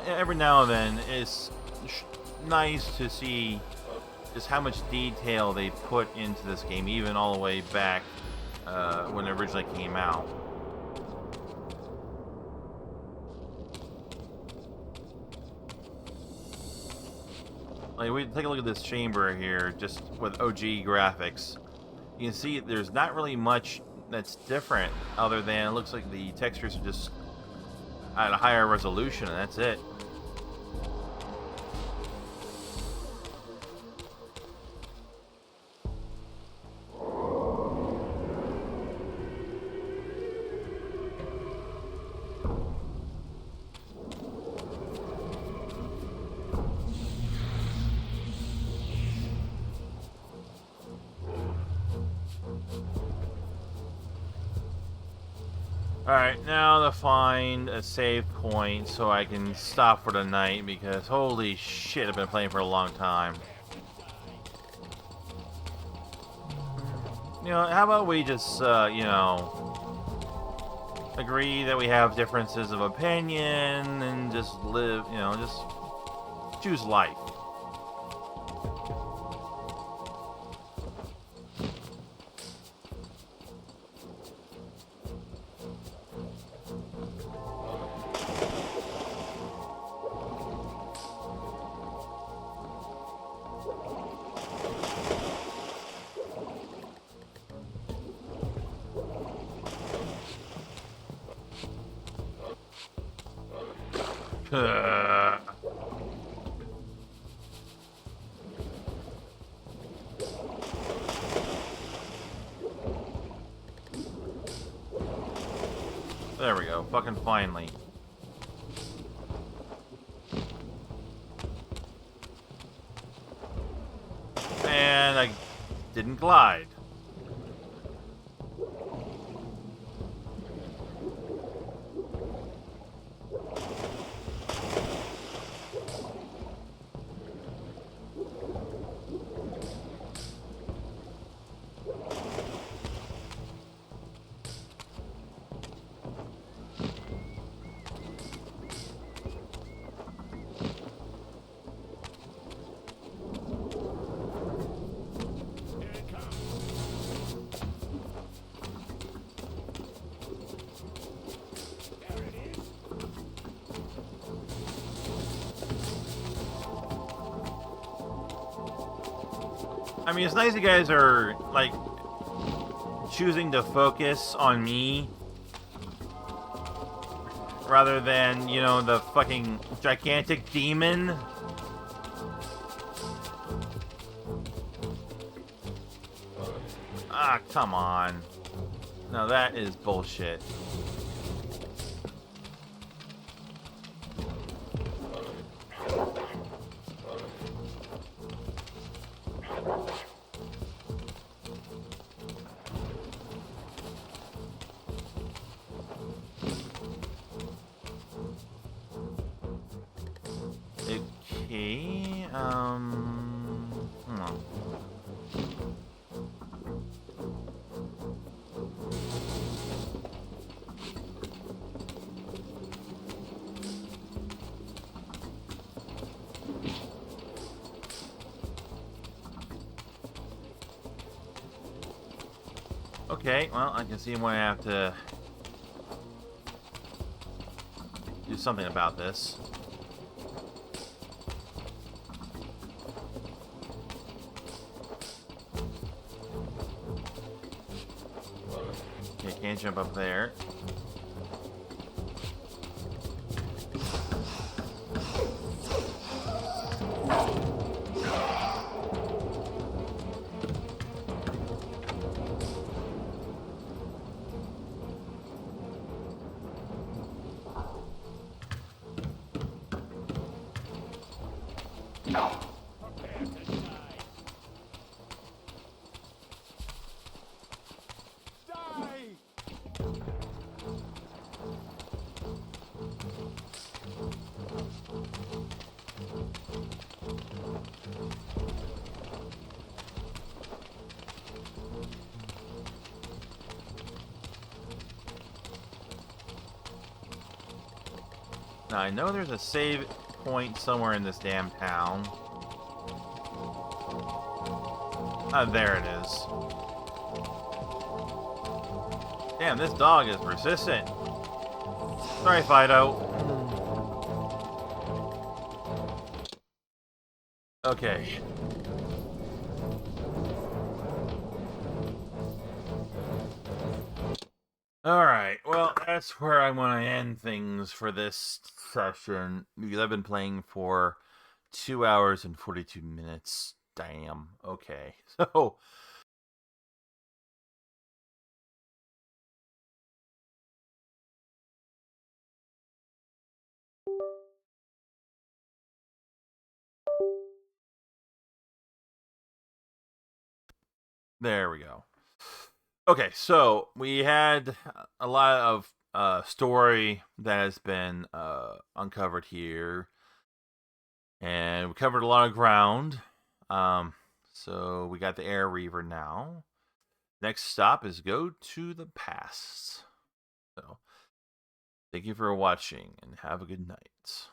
Every now and then it's nice to see just how much detail they put into this game, even all the way back when it originally came out. Like, we take a look at this chamber here, just with OG graphics. You can see there's not really much that's different, other than it looks like the textures are just at a higher resolution, and that's it. Alright, now to find a save point so I can stop for the night, because holy shit, I've been playing for a long time. You know, how about we just, you know, agree that we have differences of opinion and just live, you know, just choose life. There we go, fucking finally. And I didn't glide. I mean, it's nice you guys are, like, choosing to focus on me rather than, you know, the fucking gigantic demon. Ah, come on. No, that is bullshit. Okay, Okay, well, I can see why I have to do something about this. Okay, can't jump up there. Now, I know there's a save point somewhere in this damn town. There it is. Damn, this dog is persistent. Sorry, Fido. Okay. Alright, well, that's where I want to end things for this session, because I've been playing for 2 hours and 42 minutes. Damn. Okay. So, there we go. Okay, so we had a lot of story that has been uncovered here, and we covered a lot of ground. So we got the Air Reaver now. Next stop is go to the past. So thank you for watching and have a good night.